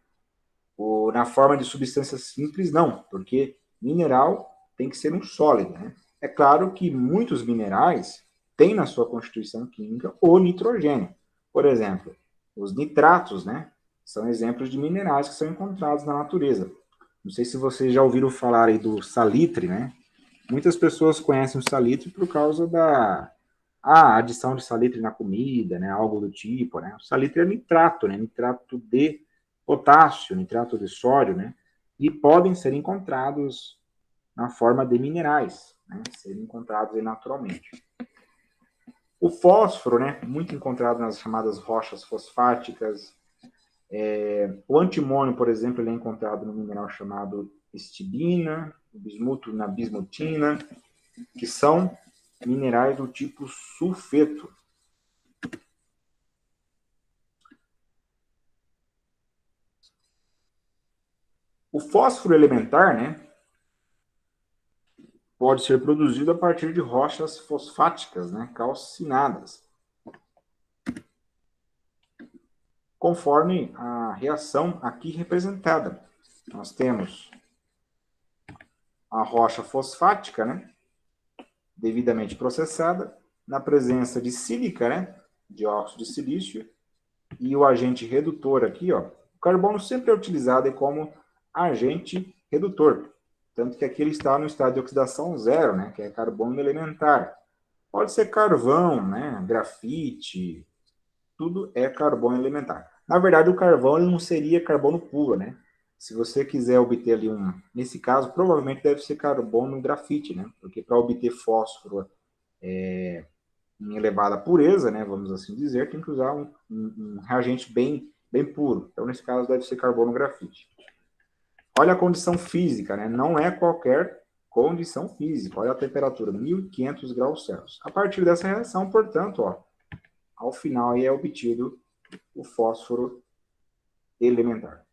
Na forma de substância simples, não, porque mineral tem que ser um sólido, né? É claro que muitos minerais têm na sua constituição química o nitrogênio. Por exemplo, os nitratos, né? São exemplos de minerais que são encontrados na natureza. Não sei se vocês já ouviram falar aí do salitre, né? Muitas pessoas conhecem o salitre por causa da adição de salitre na comida, né? Algo do tipo, né? O salitre é nitrato, né? Nitrato de potássio, nitrato de sódio, né? E podem ser encontrados na forma de minerais, né? Serem encontrados naturalmente. O fósforo, né? Muito encontrado nas chamadas rochas fosfáticas. O antimônio, por exemplo, ele é encontrado no mineral chamado estibina, o bismuto na bismutina, que são minerais do tipo sulfeto. O fósforo elementar, né, pode ser produzido a partir de rochas fosfáticas, né, calcinadas, conforme a reação aqui representada. Nós temos a rocha fosfática, né, devidamente processada, na presença de sílica, né, de óxido de silício, e o agente redutor aqui, ó, o carbono sempre é utilizado como agente redutor, tanto que aqui ele está no estado de oxidação zero, né, que é carbono elementar. Pode ser carvão, né, grafite, tudo é carbono elementar. Na verdade, o carvão ele não seria carbono puro, né? Se você quiser obter ali nesse caso, provavelmente deve ser carbono grafite, né? Porque para obter fósforo em elevada pureza, né, vamos assim dizer, tem que usar um reagente bem puro. Então, nesse caso, deve ser carbono grafite. Olha a condição física, né? Não é qualquer condição física. Olha a temperatura, 1.500 graus Celsius. A partir dessa reação, portanto, ó, ao final aí é obtido o fósforo elementar.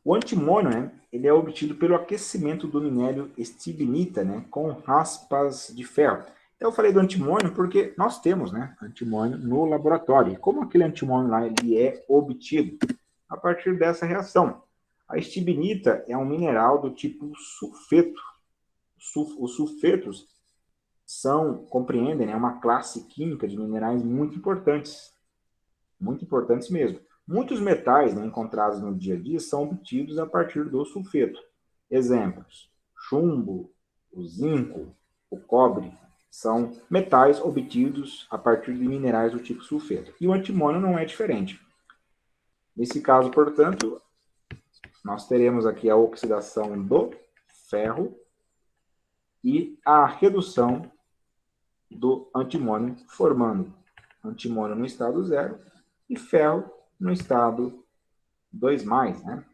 O antimônio, né, ele é obtido pelo aquecimento do minério estibnita, né, com raspas de ferro. Então, eu falei do antimônio porque nós temos, né, antimônio no laboratório. E como aquele antimônio lá ele é obtido? A partir dessa reação. A estibnita é um mineral do tipo sulfeto. Os sulfetos compreendem, né, uma classe química de minerais muito importantes mesmo. Muitos metais, né, encontrados no dia a dia são obtidos a partir do sulfeto. Exemplos: chumbo, o zinco, o cobre, são metais obtidos a partir de minerais do tipo sulfeto. E o antimônio não é diferente. Nesse caso, portanto, nós teremos aqui a oxidação do ferro e a redução do antimônio, formando antimônio no estado zero e ferro no estado 2+, né?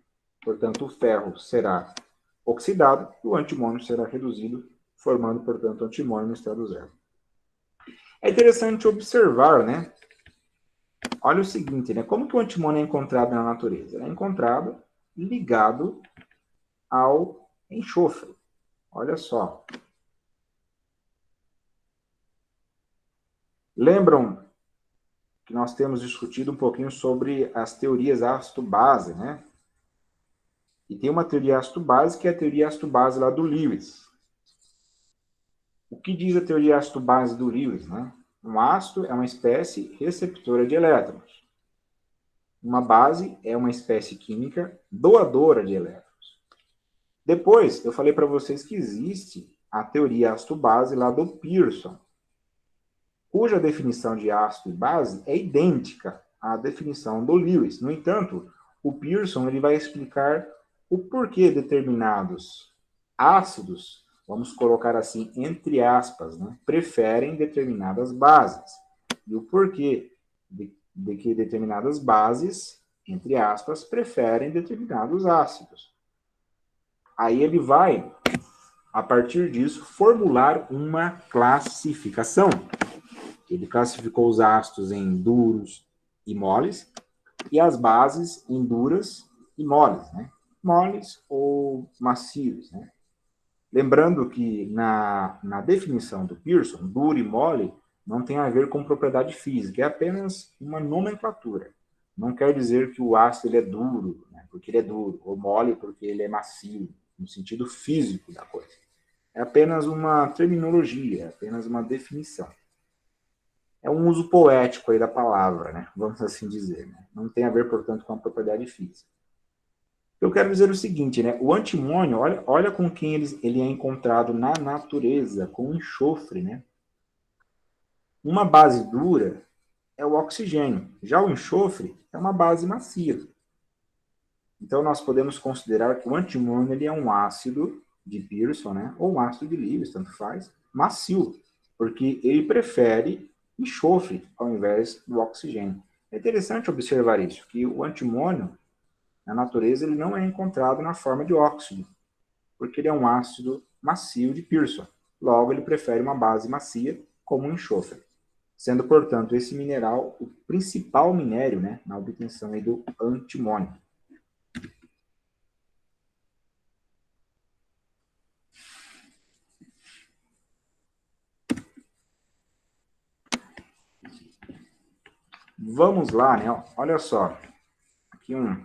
Portanto, o ferro será oxidado e o antimônio será reduzido, formando, portanto, antimônio no estado zero. É interessante observar, né? Olha o seguinte, né? Como que o antimônio é encontrado na natureza? Ele é encontrado ligado ao enxofre. Olha só. Lembram que nós temos discutido um pouquinho sobre as teorias ácido-base, né? E tem uma teoria ácido-base que é a teoria ácido-base lá do Lewis. O que diz a teoria ácido-base do Lewis, né? Um ácido é uma espécie receptora de elétrons. Uma base é uma espécie química doadora de elétrons. Depois, eu falei para vocês que existe a teoria ácido-base lá do Pearson, cuja definição de ácido e base é idêntica à definição do Lewis. No entanto, o Pearson ele vai explicar o porquê determinados ácidos, vamos colocar assim, entre aspas, né, preferem determinadas bases. E o porquê de que determinadas bases, entre aspas, preferem determinados ácidos. Aí ele vai, a partir disso, formular uma classificação. Ele classificou os ácidos em duros e moles e as bases em duras e moles, né? Moles ou macios, né? Lembrando que na definição do Pearson, duro e mole não tem a ver com propriedade física, é apenas uma nomenclatura. Não quer dizer que o ácido ele é duro, né, porque ele é duro, ou mole porque ele é macio, no sentido físico da coisa. É apenas uma terminologia, é apenas uma definição. É um uso poético aí da palavra, né? Vamos assim dizer. Né? Não tem a ver, portanto, com a propriedade física. Eu quero dizer o seguinte, né? O antimônio, olha com quem ele é encontrado na natureza, com enxofre, né? Uma base dura é o oxigênio. Já o enxofre é uma base macia. Então, nós podemos considerar que o antimônio ele é um ácido de Pearson, né? Ou um ácido de Lewis, tanto faz, macio, porque ele prefere enxofre ao invés do oxigênio. É interessante observar isso, que o antimônio, na natureza, ele não é encontrado na forma de óxido, porque ele é um ácido macio de Pearson. Logo, ele prefere uma base macia, como o enxofre, sendo, portanto, esse mineral o principal minério, né, na obtenção aí do antimônio. Vamos lá, né? Olha só. Aqui um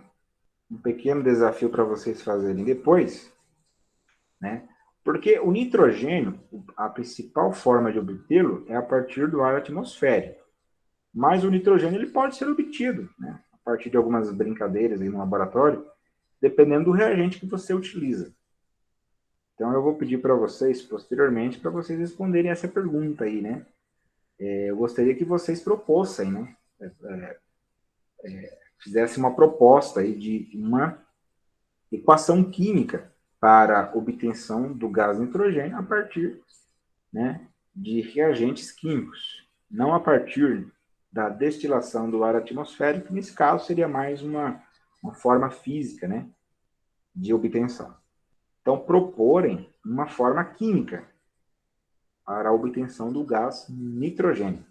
pequeno desafio para vocês fazerem depois, né? Porque o nitrogênio, a principal forma de obtê-lo é a partir do ar atmosférico. Mas o nitrogênio ele pode ser obtido, né, a partir de algumas brincadeiras aí no laboratório, dependendo do reagente que você utiliza. Então eu vou pedir para vocês, posteriormente, para vocês responderem essa pergunta aí, né? Eu gostaria que vocês propôssem, né? Fizessem uma proposta aí de uma equação química para a obtenção do gás nitrogênio a partir, né, de reagentes químicos, não a partir da destilação do ar atmosférico, nesse caso seria mais uma forma física, né, de obtenção. Então, proporem uma forma química para a obtenção do gás nitrogênio.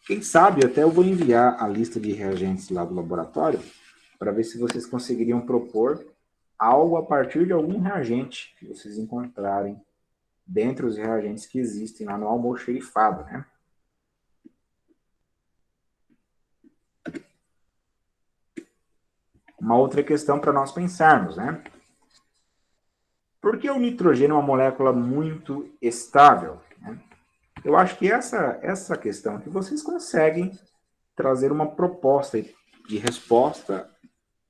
Quem sabe até eu vou enviar a lista de reagentes lá do laboratório para ver se vocês conseguiriam propor algo a partir de algum reagente que vocês encontrarem dentre os reagentes que existem lá no almoxerifado, né? Uma outra questão para nós pensarmos, né? Por que o nitrogênio é uma molécula muito estável? Né? Eu acho que essa questão que vocês conseguem trazer uma proposta de resposta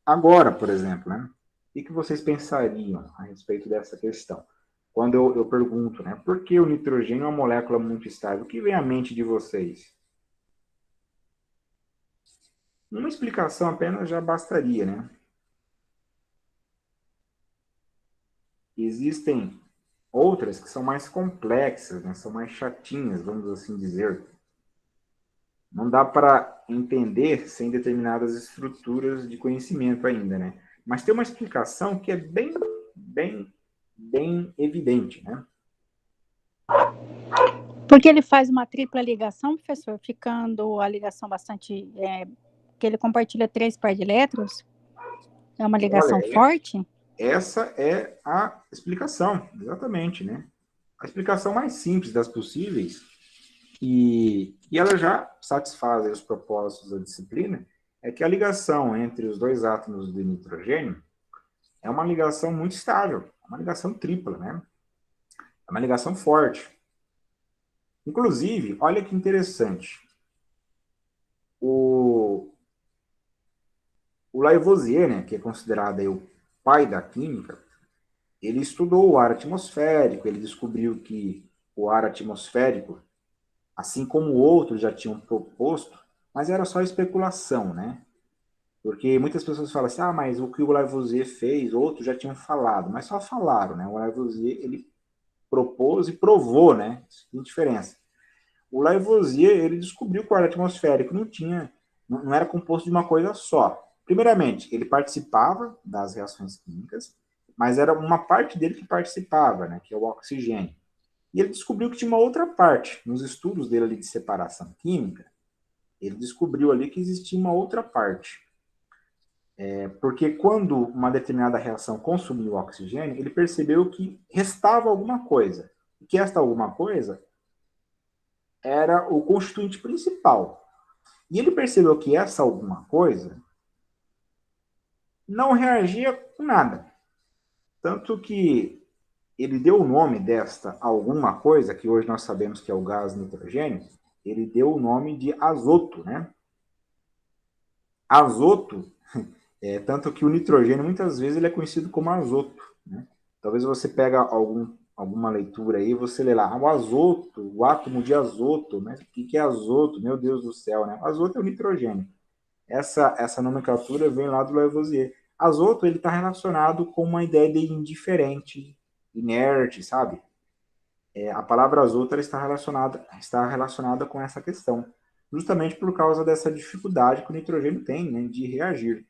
agora, por exemplo, né? O que vocês pensariam a respeito dessa questão? Quando eu pergunto, né? Por que o nitrogênio é uma molécula muito estável? O que vem à mente de vocês? Uma explicação apenas já bastaria, né? Existem outras que são mais complexas, né? São mais chatinhas, vamos assim dizer. Não dá para entender sem determinadas estruturas de conhecimento ainda, né? Mas tem uma explicação que é bem evidente, né? Porque ele faz uma tripla ligação, professor, ficando a ligação bastante... que ele compartilha 3 pares de elétrons. É uma ligação forte? Essa é a explicação, exatamente, né? A explicação mais simples das possíveis, e ela já satisfaz os propósitos da disciplina, é que a ligação entre os dois átomos de nitrogênio é uma ligação muito estável, uma ligação tripla, né? É uma ligação forte. Inclusive, olha que interessante, o Lavoisier, né, que é considerado aí o pai da química, ele estudou o ar atmosférico, ele descobriu que o ar atmosférico, assim como outros já tinham proposto, mas era só especulação, né? Porque muitas pessoas falam assim, mas o que o Lavoisier fez, outros já tinham falado, mas só falaram, né? O Lavoisier, ele propôs e provou, né? Tem diferença. O Lavoisier, ele descobriu que o ar atmosférico não era composto de uma coisa só. Primeiramente, ele participava das reações químicas, mas era uma parte dele que participava, né? Que é o oxigênio. E ele descobriu que tinha uma outra parte. Nos estudos dele ali de separação química, ele descobriu ali que existia uma outra parte. Porque quando uma determinada reação consumiu oxigênio, ele percebeu que restava alguma coisa. E que esta alguma coisa era o constituinte principal. E ele percebeu que essa alguma coisa não reagia com nada. Tanto que ele deu o nome desta alguma coisa, que hoje nós sabemos que é o gás nitrogênio, ele deu o nome de azoto, né? Azoto, tanto que o nitrogênio muitas vezes ele é conhecido como azoto, né? Talvez você pega alguma leitura aí, você lê lá, o azoto, o átomo de azoto, mas o que é azoto? Meu Deus do céu, né? O azoto é o nitrogênio. Essa nomenclatura vem lá do Lavoisier. Azoto, ele está relacionado com uma ideia de indiferente, inerte, sabe? A palavra azoto ela está relacionada com essa questão, justamente por causa dessa dificuldade que o nitrogênio tem, né, de reagir.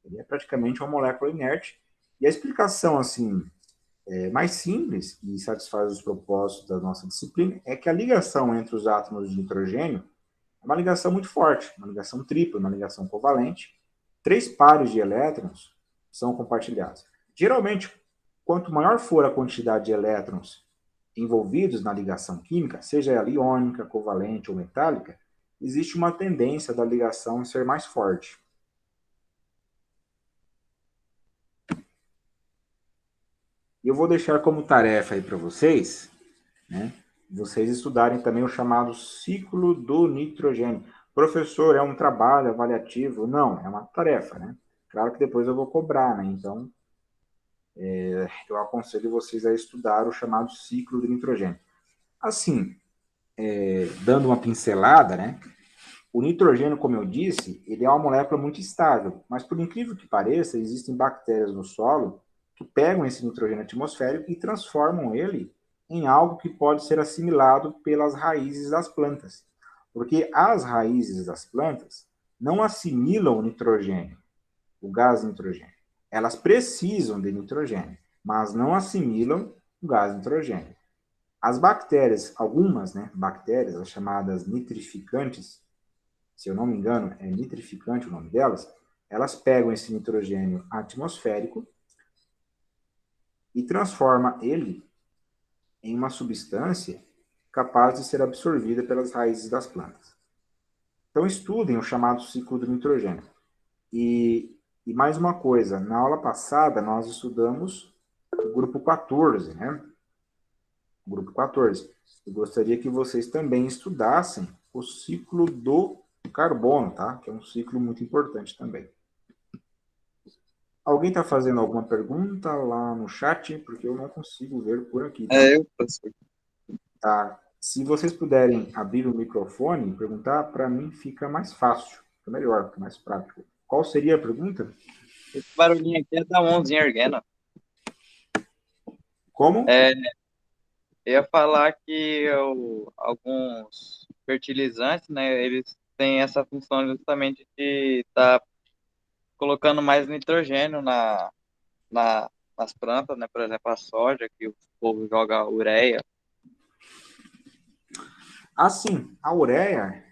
Ele é praticamente uma molécula inerte. E a explicação assim mais simples e satisfaz os propósitos da nossa disciplina é que a ligação entre os átomos de nitrogênio é uma ligação muito forte, uma ligação tripla, uma ligação covalente. 3 pares de elétrons são compartilhados. Geralmente, quanto maior for a quantidade de elétrons envolvidos na ligação química, seja ela iônica, covalente ou metálica, existe uma tendência da ligação ser mais forte. eu vou deixar como tarefa aí para vocês, né? Vocês estudarem também o chamado ciclo do nitrogênio. Professor, é um trabalho avaliativo? Não, é uma tarefa, né? Claro que depois eu vou cobrar, né? Então, eu aconselho vocês a estudar o chamado ciclo do nitrogênio. Assim, dando uma pincelada, né? O nitrogênio, como eu disse, ele é uma molécula muito estável, mas por incrível que pareça, existem bactérias no solo que pegam esse nitrogênio atmosférico e transformam ele em algo que pode ser assimilado pelas raízes das plantas. Porque as raízes das plantas não assimilam o nitrogênio, o gás nitrogênio. Elas precisam de nitrogênio, mas não assimilam o gás nitrogênio. As bactérias, algumas, né, bactérias, as chamadas nitrificantes, se eu não me engano, é nitrificante o nome delas, elas pegam esse nitrogênio atmosférico e transformam ele em uma substância capaz de ser absorvida pelas raízes das plantas. Então, estudem o chamado ciclo do nitrogênio. E mais uma coisa, na aula passada nós estudamos o grupo 14, né? O grupo 14. Eu gostaria que vocês também estudassem o ciclo do carbono, tá? Que é um ciclo muito importante também. Alguém está fazendo alguma pergunta lá no chat? Porque eu não consigo ver por aqui, tá? É eu, professor. Tá. Se vocês puderem abrir o microfone e perguntar, para mim fica mais fácil, fica melhor, fica mais prático. Qual seria a pergunta? Esse barulhinho aqui é da mãozinha erguendo. Como? Eu ia falar que alguns fertilizantes, né, eles têm essa função justamente de estar colocando mais nitrogênio nas plantas, né, por exemplo, a soja, que o povo joga ureia. Assim, a ureia,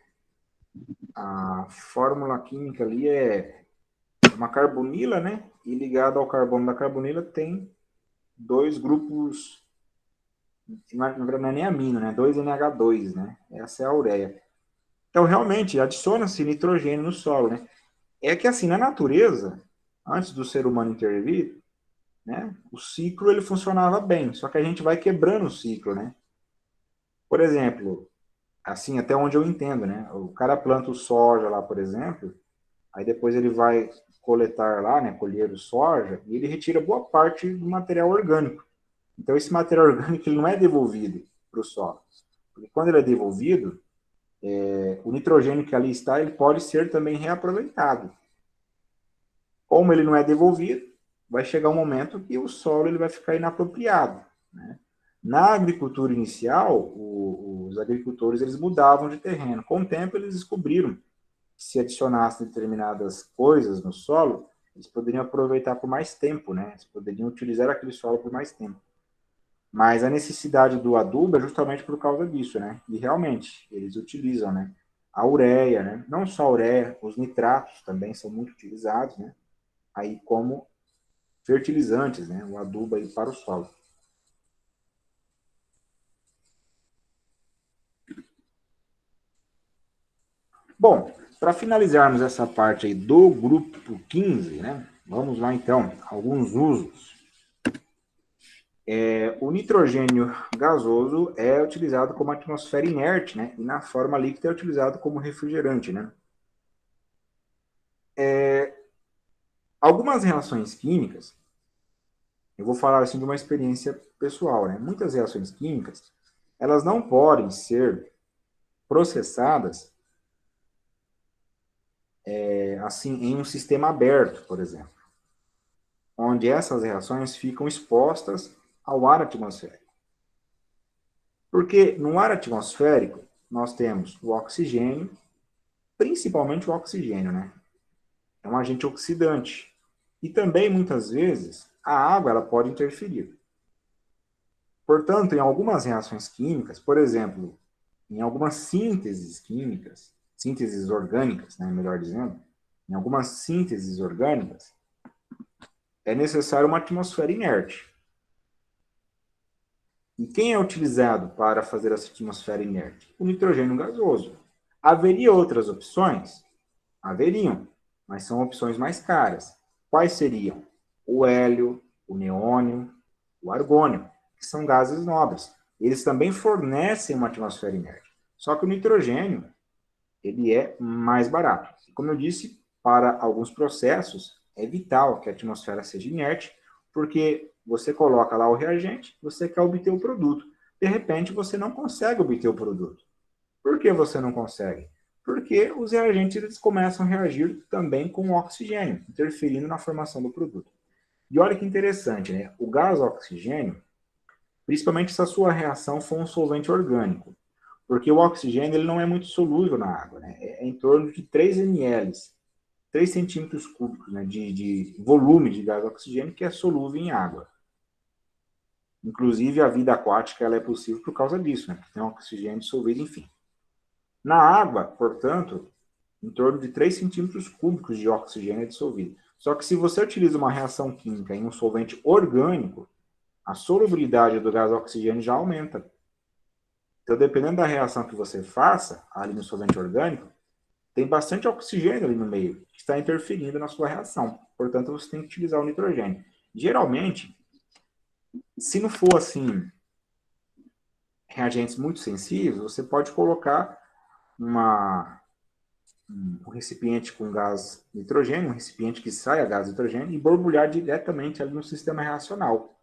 a fórmula química ali é uma carbonila, né? E ligado ao carbono da carbonila tem dois grupos, na verdade não é nem amino, né? 2NH2, né? Essa é a ureia. Então, realmente, adiciona-se nitrogênio no solo, né? É que, assim, na natureza, antes do ser humano intervir, né, o ciclo ele funcionava bem, só que a gente vai quebrando o ciclo, né? Por exemplo, assim, até onde eu entendo, né? O cara planta o soja lá, por exemplo, aí depois ele vai coletar lá, né, colher o soja, e ele retira boa parte do material orgânico. Então, esse material orgânico ele não é devolvido para o solo. Porque quando ele é devolvido, o nitrogênio que ali está, ele pode ser também reaproveitado. Como ele não é devolvido, vai chegar um momento que o solo ele vai ficar inapropriado, né? Na agricultura inicial, os agricultores eles mudavam de terreno. Com o tempo, eles descobriram que se adicionasse determinadas coisas no solo, eles poderiam aproveitar por mais tempo, né? Eles poderiam utilizar aquele solo por mais tempo. Mas a necessidade do adubo é justamente por causa disso, né? E realmente, eles utilizam, né? A ureia, né? Não só a ureia, os nitratos também são muito utilizados, né? Aí como fertilizantes, né? O adubo aí para o solo. Bom, para finalizarmos essa parte aí do grupo 15, né? Vamos lá então, alguns usos. O nitrogênio gasoso é utilizado como atmosfera inerte, né? E na forma líquida é utilizado como refrigerante, né? Algumas reações químicas, eu vou falar assim de uma experiência pessoal, né? Muitas reações químicas, elas não podem ser processadas assim em um sistema aberto, por exemplo, onde essas reações ficam expostas ao ar atmosférico. Porque no ar atmosférico nós temos o oxigênio, principalmente o oxigênio, né? É um agente oxidante. E também, muitas vezes, a água ela pode interferir. Portanto, em algumas reações químicas, por exemplo, em algumas sínteses químicas, sínteses orgânicas, né, melhor dizendo, em algumas sínteses orgânicas, é necessário uma atmosfera inerte. E quem é utilizado para fazer essa atmosfera inerte? O nitrogênio gasoso. Haveria outras opções? Haveriam, mas são opções mais caras. Quais seriam? O hélio, o neônio. o argônio, que são gases nobres. Eles também fornecem uma atmosfera inerte. Só que o nitrogênio, ele é mais barato. Como eu disse, para alguns processos, é vital que a atmosfera seja inerte, porque você coloca lá o reagente, você quer obter o produto. De repente, você não consegue obter o produto. Por que você não consegue? Porque os reagentes eles começam a reagir também com o oxigênio, interferindo na formação do produto. E olha que interessante, né? O gás oxigênio, principalmente se a sua reação for um solvente orgânico, porque o oxigênio ele não é muito solúvel na água, né? É em torno de 3 ml, 3 centímetros cúbicos, né, de volume de gás oxigênio que é solúvel em água. Inclusive, a vida aquática ela é possível por causa disso, né? Porque tem oxigênio dissolvido, enfim. Na água, portanto, em torno de 3 centímetros cúbicos de oxigênio é dissolvido. Só que se você utiliza uma reação química em um solvente orgânico, a solubilidade do gás oxigênio já aumenta. Então, dependendo da reação que você faça ali no solvente orgânico, tem bastante oxigênio ali no meio, que está interferindo na sua reação. Portanto, você tem que utilizar o nitrogênio. Geralmente, se não for assim, reagentes muito sensíveis, você pode colocar um recipiente com gás nitrogênio, um recipiente que saia gás nitrogênio, e borbulhar diretamente ali no sistema reacional,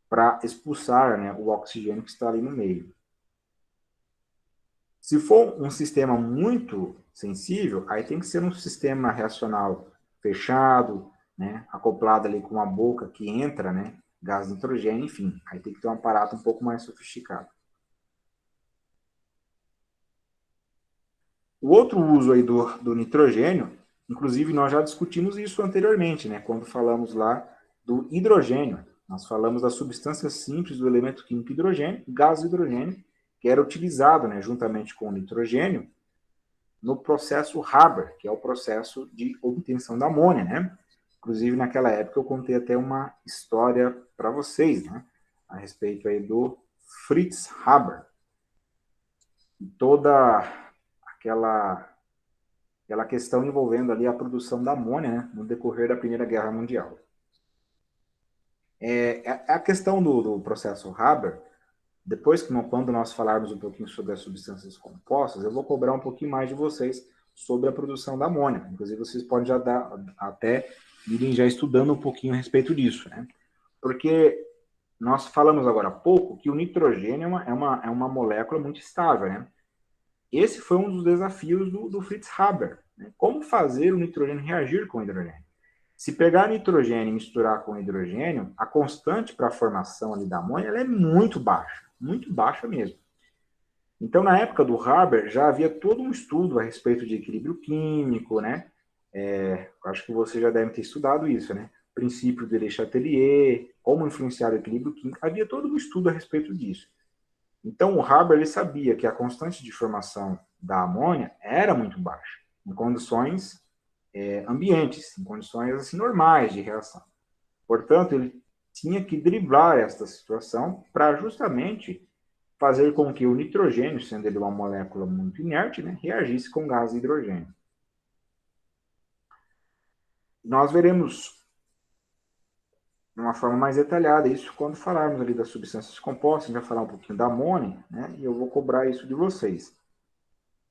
para expulsar, né, o oxigênio que está ali no meio. Se for um sistema muito sensível, aí tem que ser um sistema reacional fechado, né, acoplado ali com uma boca que entra, né, gás nitrogênio, enfim. Aí tem que ter um aparato um pouco mais sofisticado. O outro uso aí do nitrogênio, inclusive nós já discutimos isso anteriormente, né, quando falamos lá do hidrogênio. Nós falamos da substância simples do elemento químico hidrogênio, gás hidrogênio, que era utilizado, né, juntamente com o nitrogênio, no processo Haber, que é o processo de obtenção da amônia, né? Inclusive, naquela época, eu contei até uma história para vocês, né? A respeito aí do Fritz Haber. E toda aquela questão envolvendo ali a produção da amônia, né? No decorrer da Primeira Guerra Mundial. A questão do processo Haber, depois, quando nós falarmos um pouquinho sobre as substâncias compostas, eu vou cobrar um pouquinho mais de vocês sobre a produção da amônia. Inclusive, vocês podem já até irem já estudando um pouquinho a respeito disso, né? Porque nós falamos agora há pouco que o nitrogênio é uma molécula muito estável, né? Esse foi um dos desafios do Fritz Haber, né? Como fazer o nitrogênio reagir com o hidrogênio? Se pegar nitrogênio e misturar com hidrogênio, a constante para a formação ali da amônia ela é muito baixa mesmo. Então, na época do Haber, já havia todo um estudo a respeito de equilíbrio químico, né? Acho que você já deve ter estudado isso, né? Princípio de Le Chatelier, como influenciar o equilíbrio químico. Havia todo um estudo a respeito disso. Então, o Haber ele sabia que a constante de formação da amônia era muito baixa, em condições ambientes, em condições assim, normais de reação. Portanto, ele tinha que driblar esta situação para justamente fazer com que o nitrogênio, sendo ele uma molécula muito inerte, né, reagisse com gás de hidrogênio. Nós veremos de uma forma mais detalhada isso quando falarmos ali das substâncias compostas, a gente vai falar um pouquinho da amônia, né, e eu vou cobrar isso de vocês.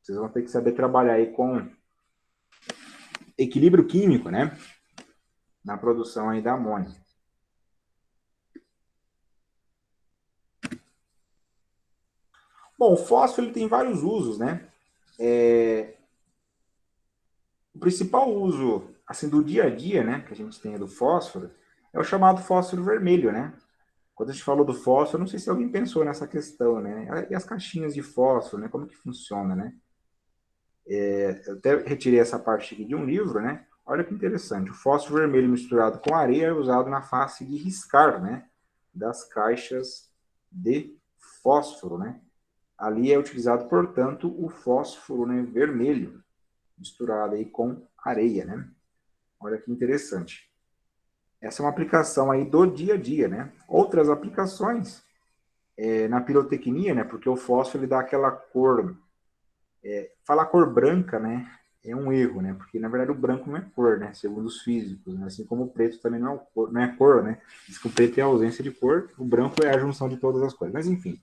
Vocês vão ter que saber trabalhar aí com equilíbrio químico, né, na produção aí da amônia. Bom, o fósforo ele tem vários usos, né? O principal uso, assim, do dia a dia, né, que a gente tem do fósforo, é o chamado fósforo vermelho, né? Quando a gente falou do fósforo, não sei se alguém pensou nessa questão, né? E as caixinhas de fósforo, né? Como que funciona, né? Eu até retirei essa parte aqui de um livro, né? Olha que interessante. O fósforo vermelho misturado com areia é usado na face de riscar, né? Das caixas de fósforo, né? Ali é utilizado, portanto, o fósforo, né, vermelho, misturado aí com areia, né? Olha que interessante. Essa é uma aplicação aí do dia a dia, né? Outras aplicações na pirotecnia, né? Porque o fósforo ele dá aquela cor, fala cor branca, né? é um erro, né? Porque, na verdade, o branco não é cor, né? Segundo os físicos, né? Assim como o preto também não é cor, né? Diz que o preto é a ausência de cor, o branco é a junção de todas as cores. Mas, enfim,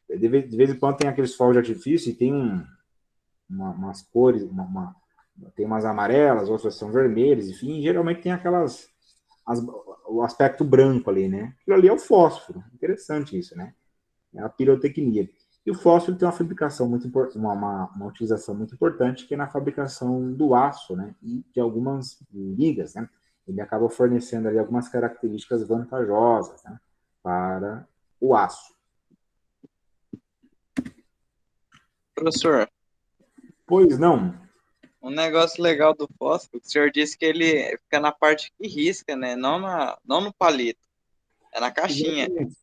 de vez em quando tem aqueles fogos de artifício e tem umas cores, tem umas amarelas, outras são vermelhas, enfim, geralmente tem o aspecto branco ali, né? Aquilo ali é o fósforo. Interessante isso, né? É a pirotecnia. E o fósforo tem uma fabricação muito importante, uma utilização muito importante, que é na fabricação do aço, né? E de algumas ligas, né? Ele acaba fornecendo ali algumas características vantajosas, né? Para o aço. Professor, Pois não. um negócio legal do fósforo, o senhor disse que ele fica na parte que risca, né? Não no palito, é na caixinha. Exatamente.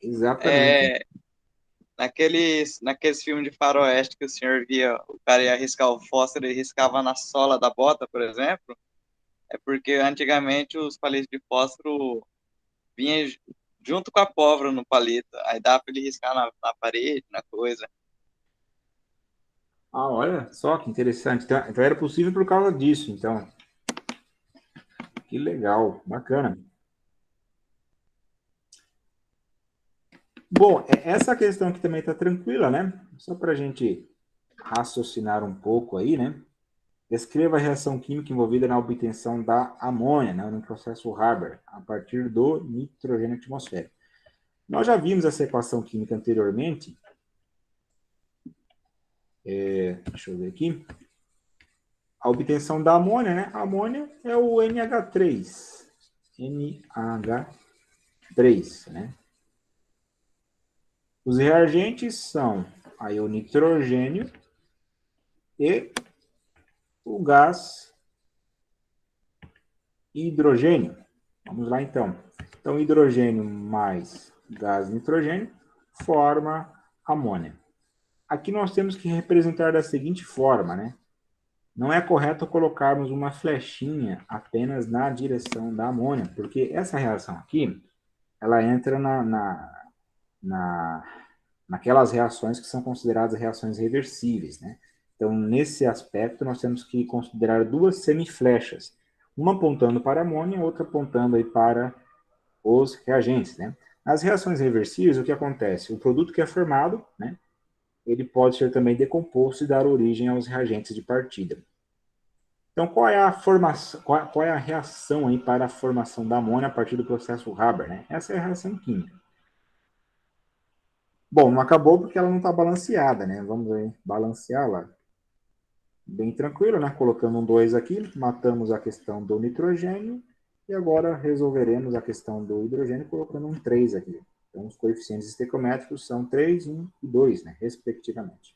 Exatamente. É, naqueles filmes de faroeste que o senhor via, o cara ia riscar o fósforo e riscava na sola da bota, por exemplo, é porque antigamente os palitos de fósforo vinham junto com a pólvora no palito, aí dá para ele riscar na parede, na coisa. Ah, olha só que interessante. Então era possível por causa disso, então. Que legal, bacana. Bom, essa questão aqui também está tranquila, né? Só para a gente raciocinar um pouco aí, né? Descreva a reação química envolvida na obtenção da amônia, né, no processo Haber, a partir do nitrogênio atmosférico. Nós já vimos essa equação química anteriormente. Deixa eu ver aqui. A obtenção da amônia, né? A amônia é o NH3. NH3, né? Os reagentes são aí o nitrogênio e o gás hidrogênio. Vamos lá, então. Então, hidrogênio mais gás nitrogênio forma amônia. Aqui nós temos que representar da seguinte forma, né? Não é correto colocarmos uma flechinha apenas na direção da amônia, porque essa reação aqui, ela entra naquelas reações que são consideradas reações reversíveis, né? Então, nesse aspecto, nós temos que considerar duas semiflechas, uma apontando para a amônia, outra apontando aí para os reagentes, né? Nas reações reversíveis, o que acontece? O produto que é formado, né, ele pode ser também decomposto e dar origem aos reagentes de partida. Então, qual é a formação, qual é a reação aí para a formação da amônia a partir do processo Haber, né? Essa é a reação química. Bom, não acabou porque ela não está balanceada, né? Vamos aí balanceá-la. Bem tranquilo, né? Colocando um 2 aqui, matamos a questão do nitrogênio e agora resolveremos a questão do hidrogênio colocando um 3 aqui. Então, os coeficientes estequiométricos são 3, 1 e 2, né? Respectivamente.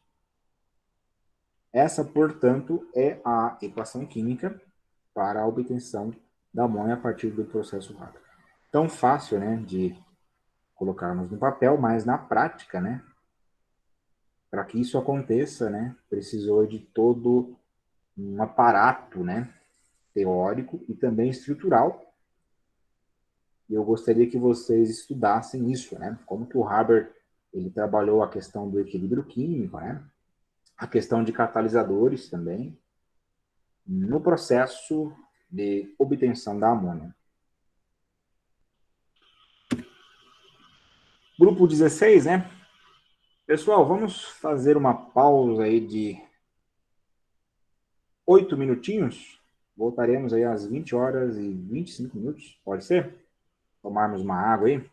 Essa, portanto, é a equação química para a obtenção da amônia a partir do processo Haber. Tão fácil, né, de colocarmos no papel, mas na prática, né, para que isso aconteça, né, precisou de todo um aparato, né, teórico e também estrutural. E eu gostaria que vocês estudassem isso, né, como que o Haber ele trabalhou a questão do equilíbrio químico, né, a questão de catalisadores também, no processo de obtenção da amônia. Grupo 16, né? Pessoal, vamos fazer uma pausa aí de 8 minutinhos. Voltaremos aí às 20 horas e 25 minutos, pode ser? Tomarmos uma água aí.